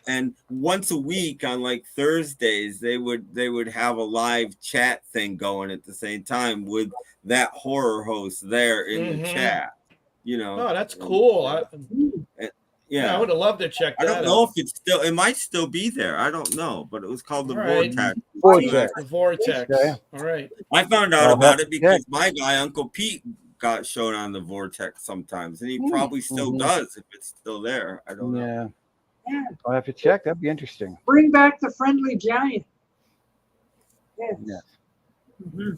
And once a week on like Thursdays, they would have a live chat thing going at the same time with that horror host there in the chat. Oh, that's cool. I would have loved to check that out. I don't know if it might still be there. I don't know, but it was called the Vortex. Vortex. The Vortex. Okay. All right. I found out about it because my guy, Uncle Pete, got shown on the Vortex sometimes, and he probably still does if it's still there. I don't know. Yeah. I'll have to check. That'd be interesting. Bring back the friendly giant. Yes. Yeah.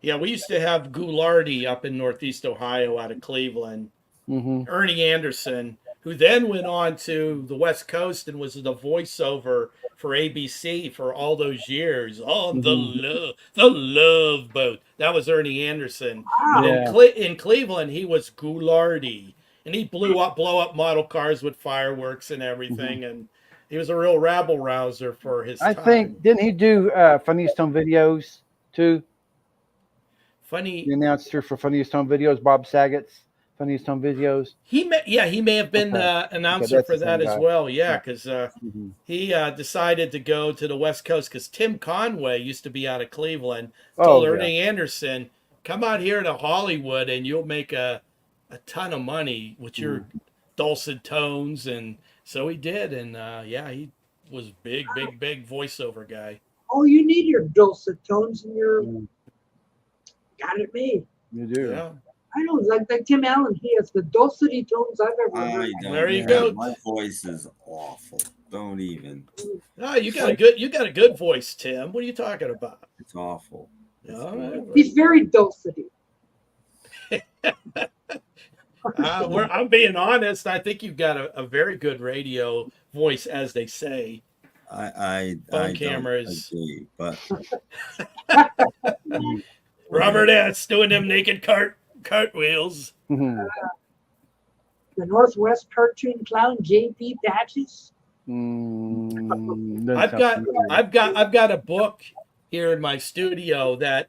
Yeah, we used to have Ghoulardi up in Northeast Ohio out of Cleveland. Ernie Anderson, who then went on to the West Coast and was the voiceover for ABC for all those years. On the Love Boat. That was Ernie Anderson. Wow. But in Cleveland, he was Ghoulardi. And he blow up model cars with fireworks and everything. And he was a real rabble rouser for his time. I think, didn't he do Funniest Home Videos too? The announcer for Funniest Home Videos, Bob Saget's Funniest Home Videos. He may have been the announcer for that as well. Yeah, because he decided to go to the West Coast because Tim Conway used to be out of Cleveland. Told Ernie Anderson, come out here to Hollywood and you'll make a ton of money with your dulcet tones. And so he did. And he was big voiceover guy. Oh, you need your dulcet tones and your got it made. You do. Yeah. I know, like Tim Allen, he has the dulcet tones I've ever heard. There you go. My voice is awful. Don't even. Oh, you got a good voice, Tim. What are you talking about? It's awful. He's very dulcet. I'm being honest. I think you've got a very good radio voice, as they say. Phone cameras. Agree, but Robert S. doing them naked cartwheels. The Northwest cartoon clown J.P. Patches. I've got a book here in my studio that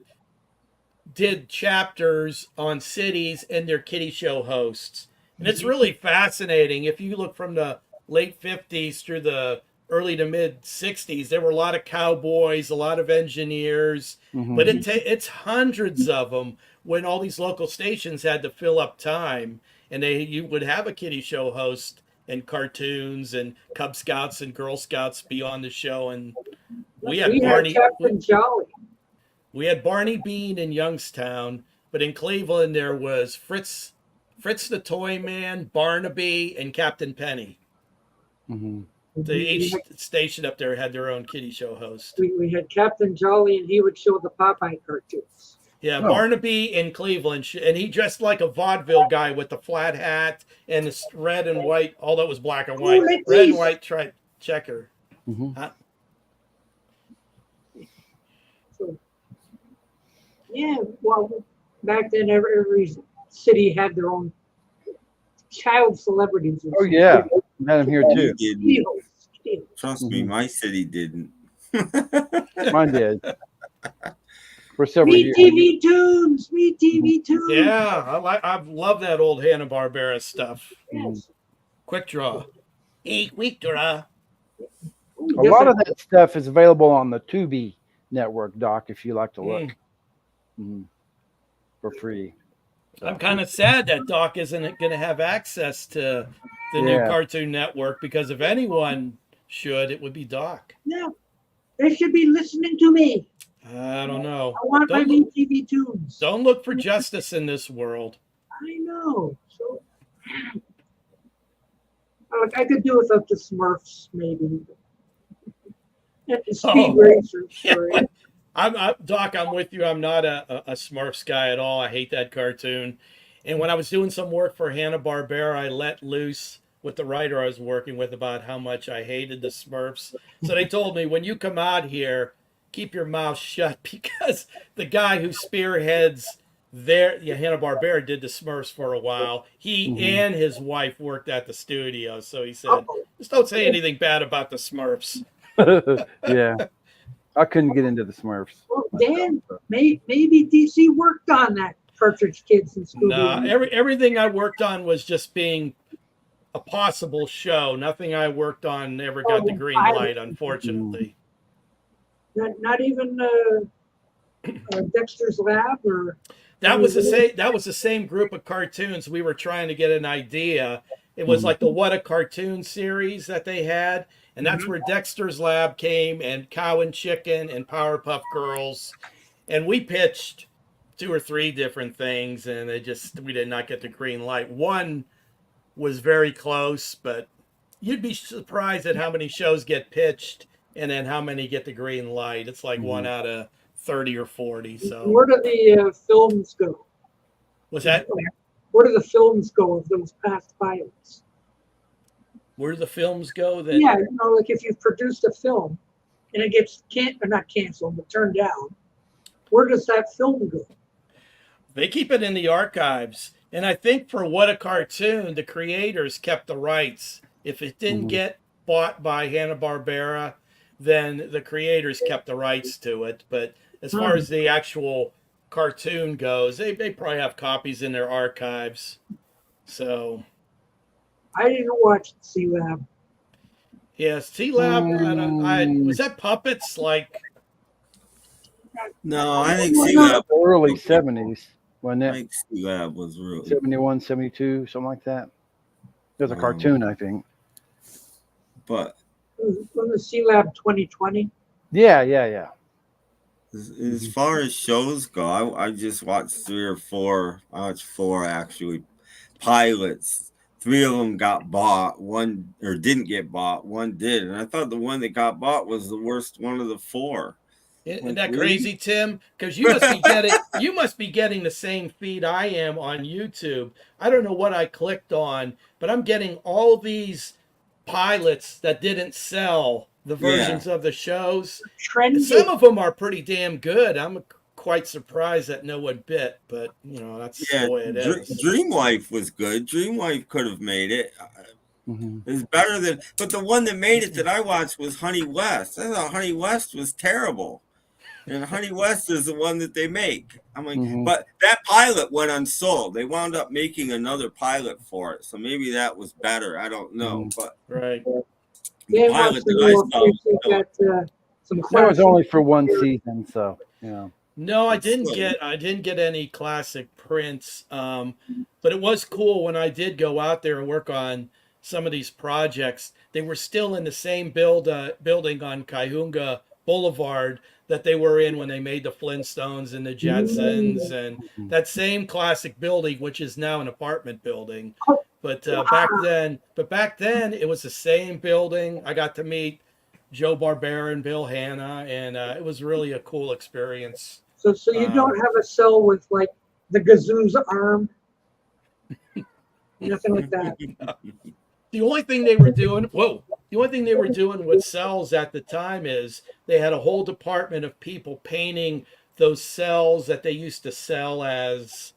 did chapters on cities and their kiddie show hosts. And it's really fascinating. If you look from the late 50s through the early to mid 60s, there were a lot of cowboys, a lot of engineers, but it's hundreds of them when all these local stations had to fill up time, and you would have a kiddie show host and cartoons and Cub Scouts and Girl Scouts be on the show. And we had Captain Jolly. We had Barney Bean in Youngstown, but in Cleveland there was Fritz the Toy Man, Barnaby, and Captain Penny. Each station up there had their own kiddie show host. We had Captain Jolly, and he would show the Popeye cartoons. Yeah, Barnaby in Cleveland, and he dressed like a vaudeville guy with the flat hat and the red and white, although it was black and white, red and white checker. So, yeah, well, back then every city had their own child celebrities. Oh yeah, we had them here too. Trust me, my city didn't. Mine did. For several years. TV Tunes. Yeah, I love that old Hanna-Barbera stuff. Yes. Quick Draw. Quick Draw. A lot of that stuff is available on the Tubi network, Doc, if you like to look for free. I'm kind of sad that Doc isn't going to have access to the new Cartoon Network, because if anyone should, it would be Doc. Yeah. They should be listening to me. I don't know. I want my Don't, TV tunes. don't look for justice in this world. I know. So, I could do without the Smurfs, maybe. And the Speed Racers. Yeah. Doc, I'm with you. I'm not a Smurfs guy at all. I hate that cartoon. And when I was doing some work for Hanna-Barbera, I let loose with the writer I was working with about how much I hated the Smurfs. So they told me, when you come out here, keep your mouth shut, because the guy who spearheads Hanna-Barbera did the Smurfs for a while. He and his wife worked at the studio. So he said, just don't say anything bad about the Smurfs. Yeah. I couldn't get into the Smurfs. Well, Dan, maybe DC worked on that Cartridge Kids in school. No, everything I worked on was just being a possible show. Nothing I worked on ever got the green light, unfortunately. Not even Dexter's Lab, or that was the same group of cartoons. We were trying to get an idea. It was like the What a Cartoon series that they had, and that's where Dexter's Lab came, and Cow and Chicken and Powerpuff Girls, and we pitched 2 or 3 different things, and we did not get the green light. One was very close, but you'd be surprised at how many shows get pitched and then how many get the green light. It's like 1 out of 30 or 40. So where do the films go? What's that? Where do the films go of those past pilots? Where do the films go? Yeah, like if you've produced a film and it gets not canceled, but turned down, where does that film go? They keep it in the archives. And I think for What a Cartoon, the creators kept the rights. If it didn't get bought by Hanna-Barbera, then the creators kept the rights to it. But as far as the actual cartoon goes, they probably have copies in their archives. So I didn't watch C-Lab. Yes, C-Lab. Was that puppets? Like, no, I think C-Lab early 70s. Wasn't it? I think C-Lab was really 71, 72, something like that. There's a cartoon, I think. But was the C-Lab 2020? Yeah. As far as shows go, I just watched 3 or 4. I watched 4 actually pilots. 3 of them got bought. 1 or didn't get bought. 1 did, and I thought the one that got bought was the worst one of the 4. Isn't that crazy, Tim? Because you must be getting the same feed I am on YouTube. I don't know what I clicked on, but I'm getting all these pilots that didn't sell the versions of the shows. Some of them are pretty damn good. I'm quite surprised that no one bit, but that's the way it is. Dreamwife was good. Dreamwife could have made it. It's better than, but the one that made it that I watched was Honey West. I thought Honey West was terrible. And Honey West is the one that they make. I'm like, but that pilot went unsold. They wound up making another pilot for it. So maybe that was better. I don't know. But right. The pilot that that was only for 1 season, so No, I didn't get any classic prints. But it was cool when I did go out there and work on some of these projects. They were still in the same building on Cayuga Boulevard that they were in when they made the Flintstones and the Jetsons, and that same classic building, which is now an apartment building. But back then it was the same building. I got to meet Joe Barbera and Bill Hanna, and it was really a cool experience. So you don't have a cell with like the Gazoo's arm, nothing like that. The only thing they were doing, with cells at the time is they had a whole department of people painting those cells that they used to sell as,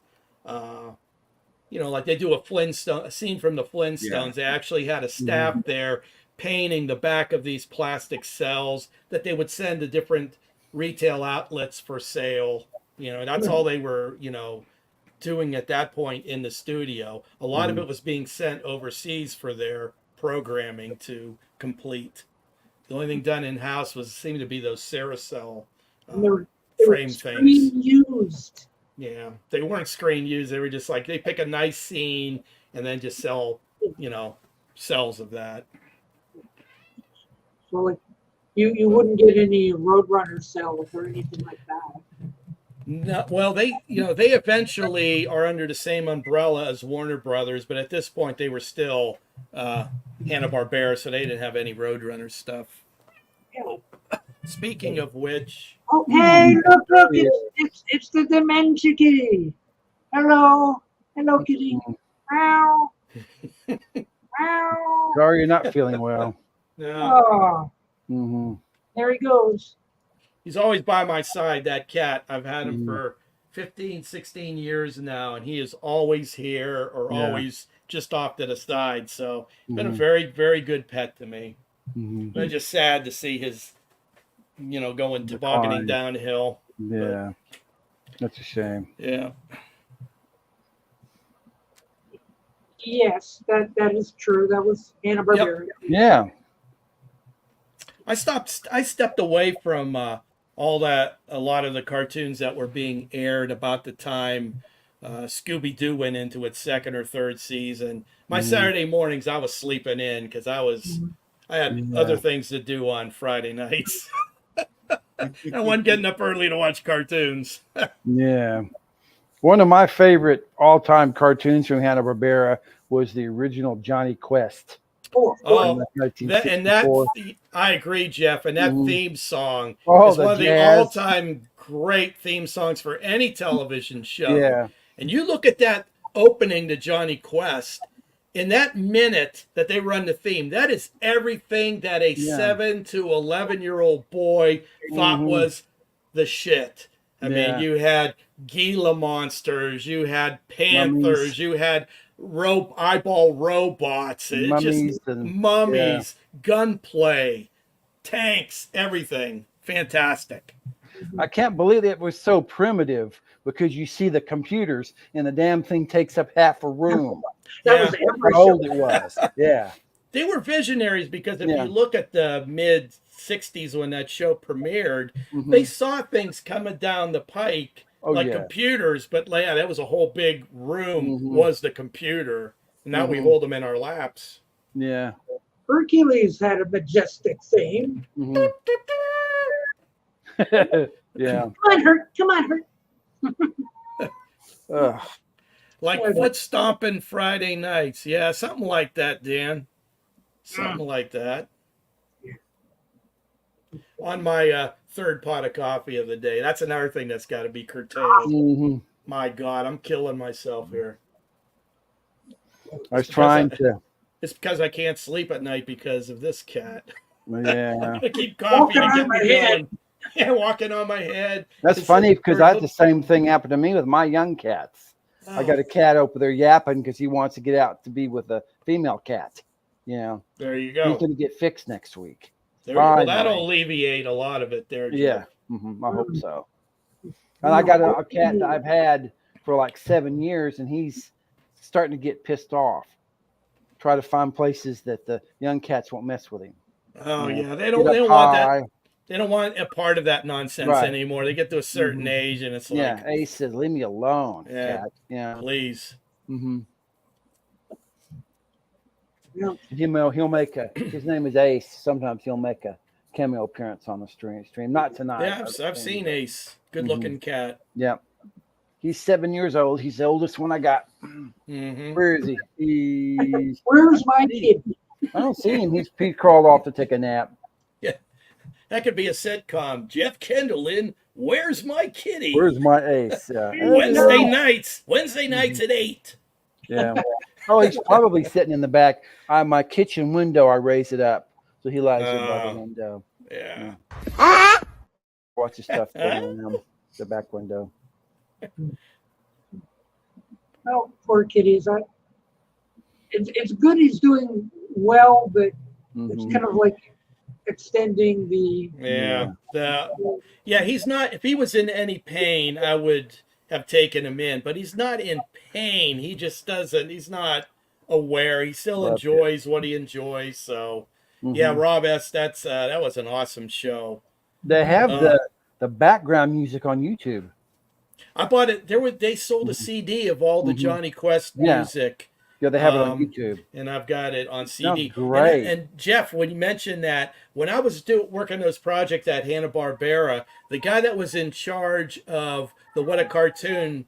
like they do a scene from the Flintstones. Yeah. They actually had a staff there painting the back of these plastic cells that they would send to different retail outlets for sale. That's all they were, doing at that point in the studio. A lot of it was being sent overseas for their programming to complete. The only thing done in-house seemed to be those Ceracell frame things. Used. Yeah, they weren't screen used. They were just like, they pick a nice scene and then just sell, cells of that. So You wouldn't get any Roadrunner sales or anything like that. No, well, they eventually are under the same umbrella as Warner Brothers, but at this point they were still Hanna-Barbera, so they didn't have any Roadrunner stuff. Yeah. Speaking of which, Oh, hey, look! It's the Dementia Kitty. Hello, Kitty. Meow. Meow. Sorry, you're not feeling well. Oh, there he goes. He's always by my side, that cat. I've had him for 15, 16 years now, and he is always here or always just off to the side. So been a very, very good pet to me. But it's just sad to see his, going tobogganing downhill. Yeah, that's a shame. Yeah. Yes, that is true. That was Hanna-Barbera. Yep. Yeah. I stepped away from a lot of the cartoons that were being aired about the time Scooby-Doo went into its second or third season. My Saturday mornings I was sleeping in because I had other things to do on Friday nights. I wasn't getting up early to watch cartoons. Yeah. One of my favorite all-time cartoons from Hanna-Barbera was the original Johnny Quest. I agree, Jeff. And that theme song is one of the all-time great theme songs for any television show. Yeah. And you look at that opening to Johnny Quest, in that minute that they run the theme, that is everything that a 7 to 11-year-old boy thought was the shit. I mean, you had Gila monsters, you had panthers, you had eyeball robots, mummies, gunplay, tanks, everything. Fantastic. I can't believe it was so primitive because you see the computers and the damn thing takes up half a room. That was how old it was. Yeah. They were visionaries because if you look at the mid 60s when that show premiered, they saw things coming down the pike computers, but that was a whole big room was the computer. And now we hold them in our laps. Yeah. Hercules had a majestic theme. Yeah. Come on, Hurt. Like foot stomping Friday nights. Yeah, something like that, Dan. Something like that. On my third pot of coffee of the day. That's another thing that's got to be curtailed. My God, I'm killing myself here. I was trying to. It's because I can't sleep at night because of this cat. Yeah. I keep coughing and getting me going. Yeah, walking on my head. That's funny because I had the same thing happen to me with my young cats. I got a cat over there yapping because he wants to get out to be with a female cat. Yeah. There you go. He's going to get fixed next week. Well, that'll alleviate a lot of it there, Jeff. Yeah. I hope so. And I got a cat that I've had for like 7 years, and he's starting to get pissed off. Try to find places that the young cats won't mess with him. Oh, yeah. They don't want that. They don't want a part of that nonsense anymore. They get to a certain age, and it's like, Ace says, "Leave me alone, cat. Yeah, please." He'll make his name is Ace. Sometimes he'll make a cameo appearance on the stream. Not tonight. Yeah, I've seen Ace. Good looking cat. Yeah. He's 7 years old. He's the oldest one I got. Where is he? Where's my kid? I don't see him. He crawled off to take a nap. Yeah. That could be a sitcom. Jeff Kendall in Where's My Kitty? Where's my Ace? Wednesday nights at 8. Yeah. Oh, he's probably sitting in the back. My kitchen window, I raise it up. So he lies in by the window. Yeah. Watches stuff going on the back window. Well, poor kitties. It's good he's doing well, but it's kind of like extending the he's not. If he was in any pain, I would have taken him in, but he's not in pain. He just doesn't. He's not aware. He still enjoys what he enjoys. So Rob S. That was an awesome show. They have the background music on YouTube. I bought it. They sold a CD of all the Johnny Quest music. Yeah, they have it on YouTube. And I've got it on CD. Sounds great. And Jeff, when you mentioned that, when I was working those projects at Hanna-Barbera, the guy that was in charge of the What a Cartoon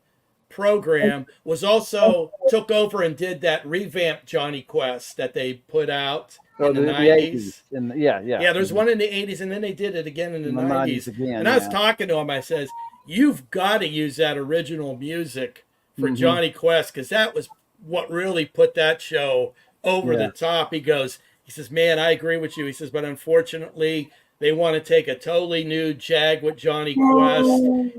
program was also took over and did that revamped Johnny Quest that they put out in the 90s. Yeah, there's one in the 80s, and then they did it again in the 90s. Again, and I was talking to him, I says, you've got to use that original music for Johnny Quest, because that was what really put that show over the top. He says, man, I agree with you. He says, but unfortunately, they want to take a totally new jag with Johnny Quest.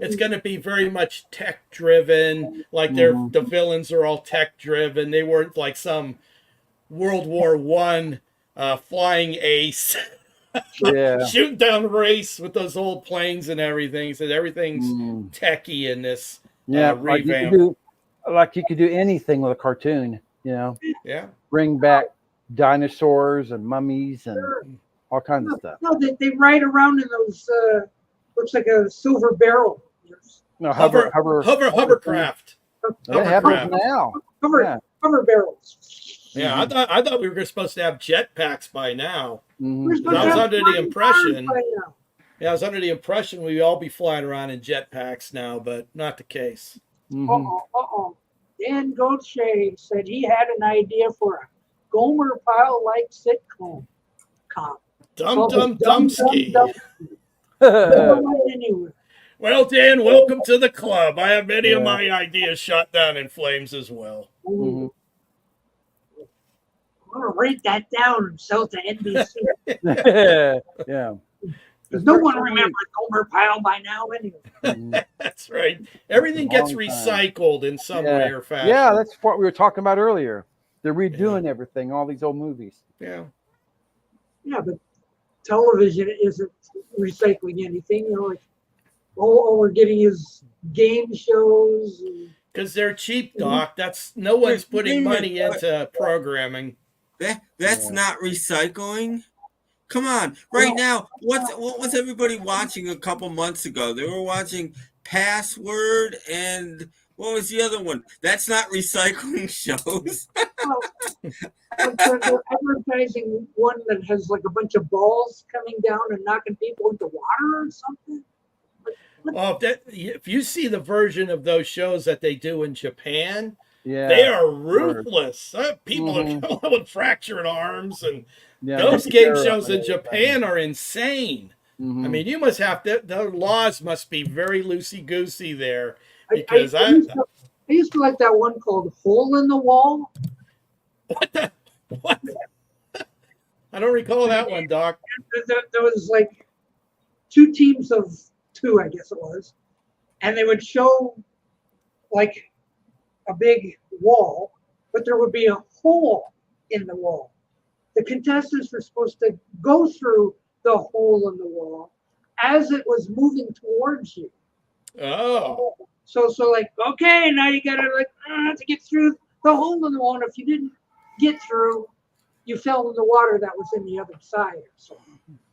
It's going to be very much tech driven. Like the villains are all tech driven. They weren't like some World War I flying ace shooting down race with those old planes and everything. He said everything's techie in this revamp. Like you could do anything with a cartoon, Yeah. Bring back dinosaurs and mummies and all kinds of stuff. No, they ride around in those looks like a silver barrel. No, hovercraft. They have those now. Hover barrels. Yeah, I thought we were supposed to have jetpacks by now. I was under the impression we'd all be flying around in jetpacks now, but not the case. Dan Goldshade said he had an idea for a Gomer Pyle-like sitcom. Dumsky. Well, Dan, welcome to the club. I have many of my ideas shot down in flames as well. I'm going to write that down and sell to NBC. Yeah. Because no one remembers Gomer Pyle by now anyway. That's right. Everything gets recycled in some way or fashion. Yeah, that's what we were talking about earlier. They're redoing everything, all these old movies. Yeah. Yeah, but television isn't recycling anything. Like all we're getting is game shows. Because they're cheap, Doc. No one's putting money into programming. That's not recycling. Come on, now, what was everybody watching a couple months ago? They were watching Password and what was the other one? That's not recycling shows. They're advertising one that has like a bunch of balls coming down and knocking people into water or something. Well, if you see the version of those shows that they do in Japan, they are ruthless. People are with fractured arms, and those game shows in Japan are insane. I mean, you must have the laws must be very loosey-goosey there. Because I used to like that one called Hole in the Wall. What? I don't recall that one, Doc. There was like two teams of two, I guess it was. And they would show like a big wall, but there would be a hole in the wall. The contestants were supposed to go through the hole in the wall as it was moving towards you. Oh. So like, okay, now you gotta to get through the hole in the wall. And if you didn't get through, you fell in the water that was in the other side. So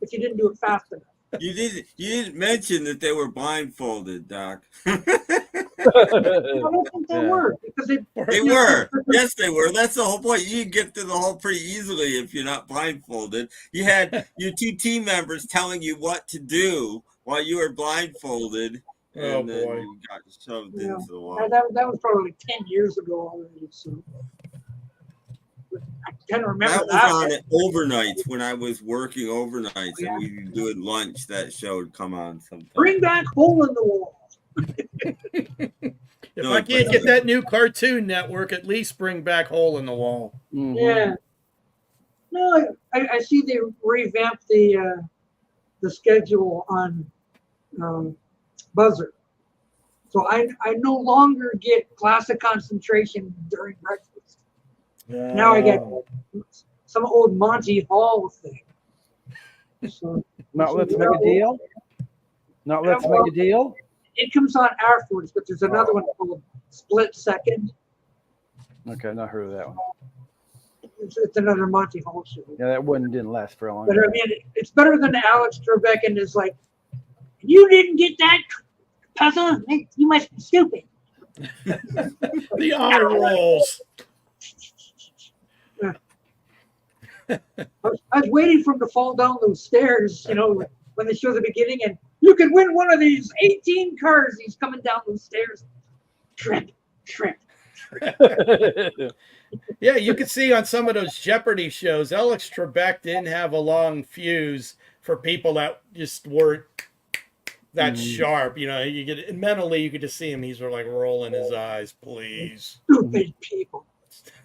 if you didn't do it fast enough. You didn't mention that they were blindfolded, Doc. I don't think they were because they were. Yes, they were. That's the whole point. You can get through the hole pretty easily if you're not blindfolded. You had your two team members telling you what to do while you were blindfolded. And then you got shoved into the water. That was probably 10 years ago already. So I can't remember that. Was on it overnights when I was working overnights and we were doing lunch. That show would come on sometime. Bring back Hole in the Wall. If I can't get that new Cartoon Network, at least bring back Hole in the Wall. Yeah. No, I see they revamped the schedule on Buzzer. So I no longer get classic concentration during breakfast. Now I get some old Monty Hall thing. So, Not Let's Make a Deal? Not Let's Make a Deal? It comes on afterwards, but there's another one called Split Second. Okay, not heard of that one. It's another Monty Hall show. Yeah, that one didn't last for a long time. But I mean, it's better than Alex Trebek and is like, you didn't get that puzzle? You must be stupid. The eye rolls. I was waiting for him to fall down those stairs, when they show the beginning, and you can win one of these 18 cars. He's coming down those stairs. Trip. Yeah, you can see on some of those Jeopardy shows, Alex Trebek didn't have a long fuse for people that just weren't that sharp. You get mentally, you could just see him. He's like rolling his eyes, please. Stupid people.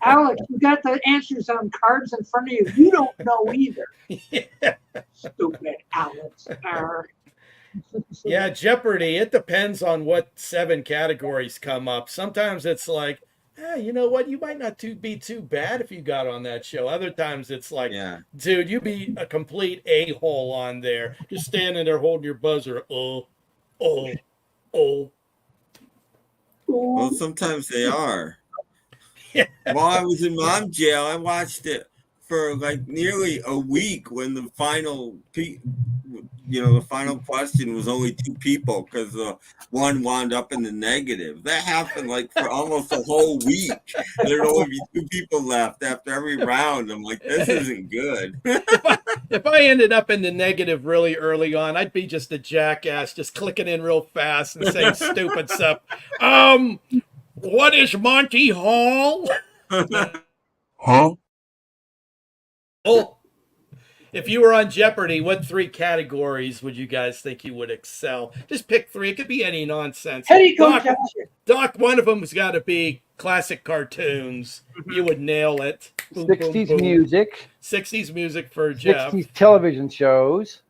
Alex, you got the answers on cards in front of you. You don't know either. Yeah. Stupid Alex. Yeah, Jeopardy, it depends on what 7 categories come up. Sometimes it's like, you know what? You might not be too bad if you got on that show. Other times it's like, dude, you be a complete a-hole on there. Just standing there holding your buzzer. Oh. Well, sometimes they are. Yeah. While I was in mom jail, I watched it for like nearly a week when the final question was only 2 people because one wound up in the negative. That happened like for almost a whole week. There'd only be 2 people left after every round. I'm like, this isn't good. If I ended up in the negative really early on, I'd be just a jackass, just clicking in real fast and saying stupid stuff. What is Monty Hall? Huh? Oh, if you were on Jeopardy, what 3 categories would you guys think you would excel? Just pick 3. It could be any nonsense. Doc, one of them has got to be classic cartoons. You would nail it. Boom, 60s boom, boom. music. 60s music for Jeff. 60s television shows.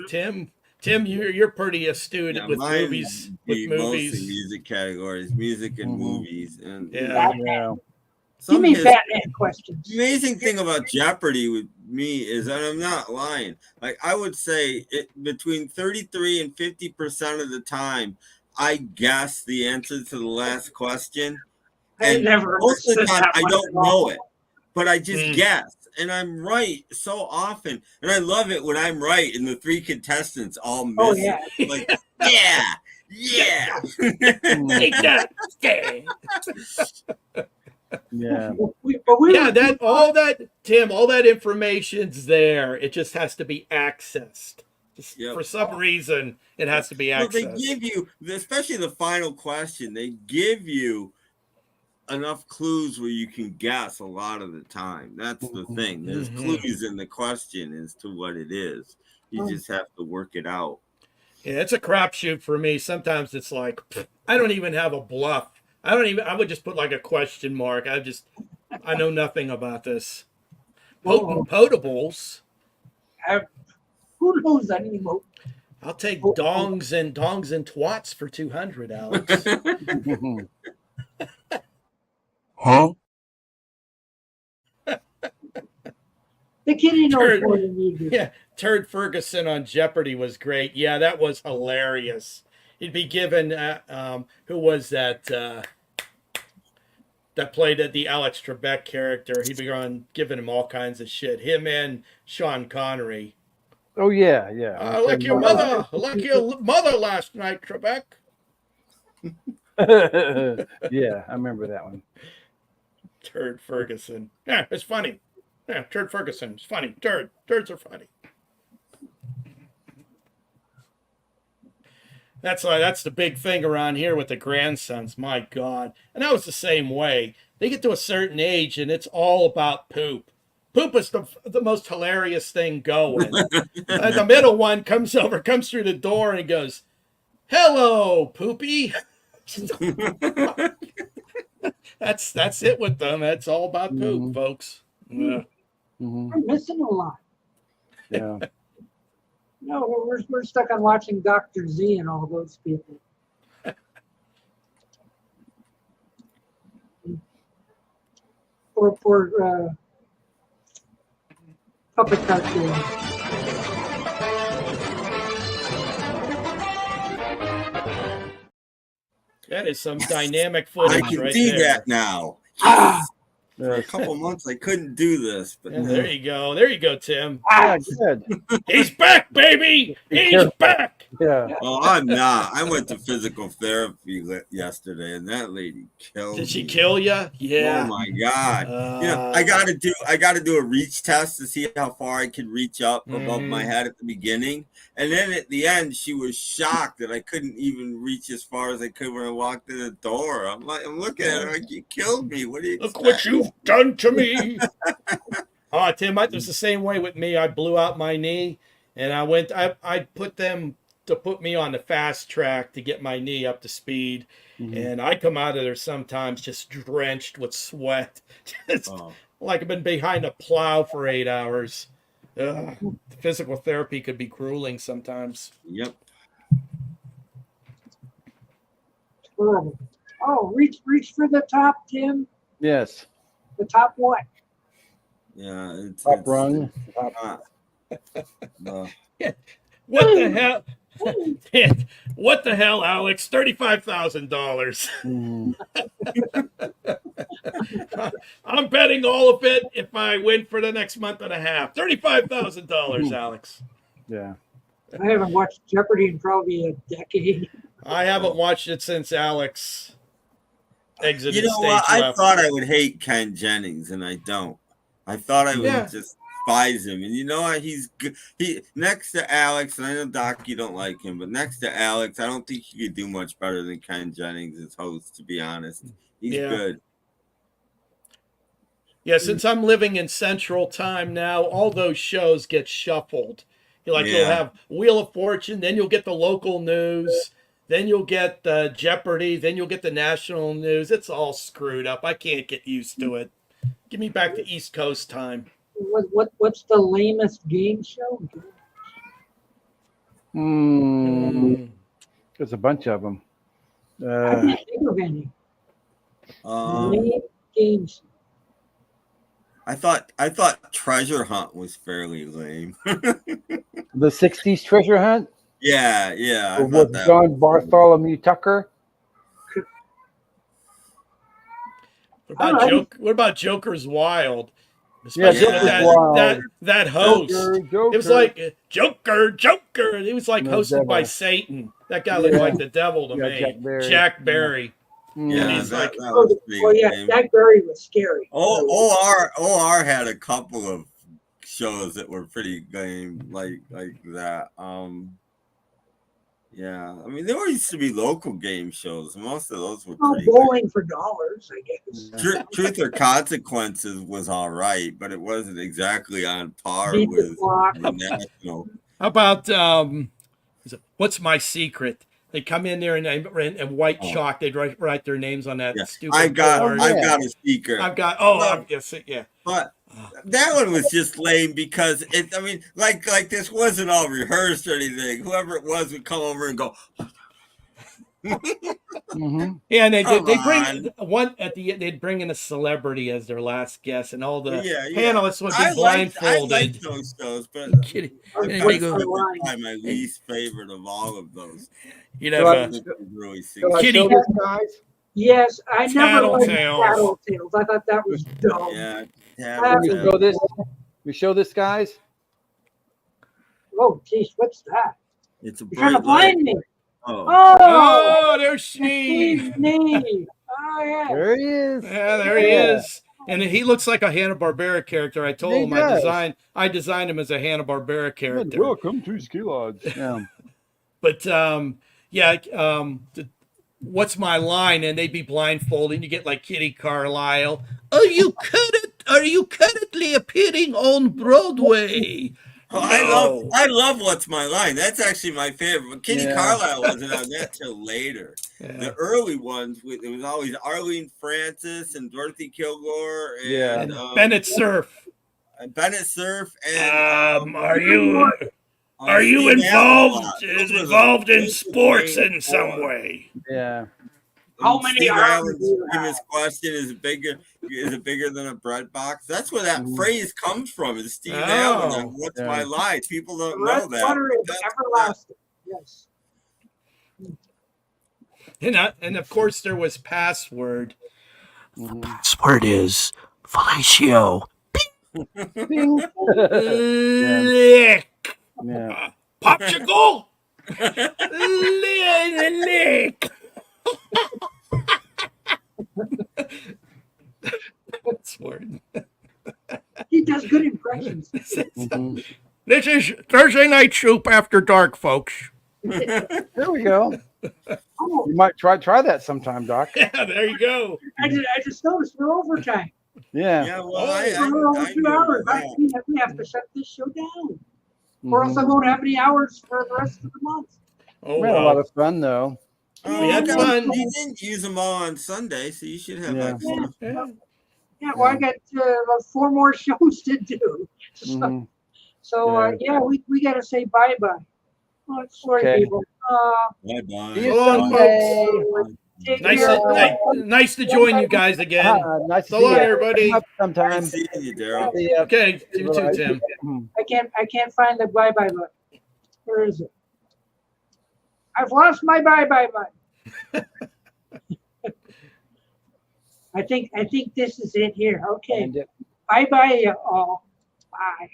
Tim, you're pretty astute with mine movies. be With mostly movies. music categories, music and movies. And Give me Batman questions. The amazing thing about Jeopardy with me is, and I'm not lying, like I would say between 33 and 50% of the time, I guess the answer to the last question. And most of the time, I don't know it, but I just guess. And I'm right so often. And I love it when I'm right and the 3 contestants all miss it. Like, yeah. Yeah. All that information's there. It just has to be accessed. For some reason, it has to be accessed. Well, they give you, especially the final question, they give you enough clues where you can guess a lot of the time. That's the thing. There's clues in the question as to what it is. You just have to work it out. Yeah, it's a crapshoot for me. Sometimes it's like, I don't even have a bluff. I would just put like a question mark. I know nothing about this. Potables. Who knows anymore? I'll take dongs and twats for 200, Alex. Huh? The kid didn't know more than you do. Yeah, Turd Ferguson on Jeopardy was great. Yeah, that was hilarious. He'd be given who was that that played the Alex Trebek character? He'd be giving him all kinds of shit. Him and Sean Connery. Oh yeah. I like your mother. I like your mother last night, Trebek. Yeah, I remember that one. Turd Ferguson. Yeah, it's funny. Yeah, Turd Ferguson. It's funny. Turds are funny. That's the big thing around here with the grandsons. My God. And that was the same way. They get to a certain age and it's all about poop. Poop is the most hilarious thing going. And the middle one comes through the door and goes, "Hello, Poopy." That's it with them. It's all about poop, folks. Yeah. We're missing a lot. Yeah. No, we're stuck on watching Dr. Z and all those people. Or puppet cartoons. That is some dynamic footage I can right see there. that now. Yes. For a couple months, I couldn't do this, but Yeah, there you go. There you go, Tim. Yeah, good. He's back, baby. He's careful. back. Yeah. Oh, I'm not. I went to physical therapy yesterday, and that lady killed me. Did she kill you? Yeah. Oh my God! I gotta do a reach test to see how far I could reach up above my head at the beginning, and then at the end, she was shocked that I couldn't even reach as far as I could when I walked in the door. I'm looking at her like, you killed me. What do you Look what you've done to me. Oh, Tim, it was the same way with me. I blew out my knee, and I put them to put me on the fast track to get my knee up to speed. And I come out of there sometimes just drenched with sweat. Just like I've been behind a plow for 8 hours. Physical therapy could be grueling sometimes. Yep. Horrible. Oh, reach for the top, Tim. Yes. The top what? Yeah. Top rung. What the hell? What the hell, Alex? $35,000. I'm betting all of it if I win for the next month and a half. $35,000, Alex. Yeah. I haven't watched Jeopardy in probably a decade. I haven't watched it since Alex exited You know stage what? I left. thought I would hate Ken Jennings, and I don't. I thought I would just despise him, and you know what? He's good. He next to Alex, and I know Doc, you don't like him, but next to Alex, I don't think you could do much better than Ken Jennings as host. To be honest, he's good. Yeah, since I'm living in Central Time now, all those shows get shuffled. You'll have Wheel of Fortune, then you'll get the local news, then you'll get Jeopardy, then you'll get the national news. It's all screwed up. I can't get used to it. Give me back to East Coast time. What's the lamest game show? There's a bunch of them. I can't think of any. Lame games. I thought Treasure Hunt was fairly lame. The 60s treasure hunt? Yeah. With John Bartholomew Tucker? What about Joker's Wild? Especially that host. Joker. It was like Joker. He was like hosted by Satan. That guy looked like the devil to me. Jack Barry. Yeah, he's Jack Barry was scary. OR had a couple of shows that were pretty lame, like that. Yeah, I mean, there used to be local game shows. Most of those were pretty Bowling good. for dollars, I guess. Truth or Consequences was all right, but it wasn't exactly on par with the national. How about What's My Secret? They come in there and white chalk. They'd write their names on that stupid board. I've got a secret. But that one was just lame because like this wasn't all rehearsed or anything. Whoever it was would come over and go. Yeah, and they bring one at the end. They'd bring in a celebrity as their last guest, and all the panelists would be blindfolded. I like those shows, but my least favorite of all of those. You know, really Kitty guys. Yes, I never liked Tattletales. Tattletales. I thought that was dumb. We show this, guys. Oh, geez, what's that? It's a You're trying to blind me. Oh, there's Sneed. Oh, yeah. There he is. Yeah, there he is. And he looks like a Hanna-Barbera character. I told him I designed him as a Hanna-Barbera character. Welcome to Ski Lodge. Yeah. But what's my line? And they'd be blindfolded. And you get like Kitty Carlisle. Are you currently appearing on Broadway? Oh, I love What's My Line. That's actually my favorite. But Kitty Carlisle wasn't on that till later. Yeah. The early ones, it was always Arlene Francis and Dorothy Kilgore and Bennett Cerf. And are you involved in sports in some way? Yeah. How many Allen's famous question is it bigger than a bread box? That's where that phrase comes from. Is Steve Allen? What's my lie? People don't know that. Butter is everlasting. Yes. And of course there was Password. The password is Fellatio. Bing. Lick. Yeah. Popsicle. Lick. That's weird. He does good impressions. Mhm. This is Thursday Night Soup After Dark, folks. There we go. Oh, You might try that sometime, Doc. Yeah, there you go. I just noticed we're overtime. Yeah. Yeah, well, We're over I 2 agree hours. with that. We have to shut this show down, or else I Mhm. won't have any hours for the rest of the month. Oh, We had a lot well. of fun though. Oh, We had okay. fun. You didn't use them all on Sunday, so you should have Yeah. extra. Yeah. Yeah, well, I got about 4 more shows to do. Mhm. Yeah, we got to say bye-bye. Oh, sorry, Okay. people. Bye bye. See you So long, Sunday. Take Nice care. nice to join you guys again. Nice to So see long, you. everybody. Come up sometime. Nice seeing you, Daryl. See ya. Okay, you too, Bye-bye. Tim. Mhm. I can't find the bye-bye button. Where is it? I've lost my bye-bye button. I think this is it here. Okay. And it- Bye-bye, all. Bye.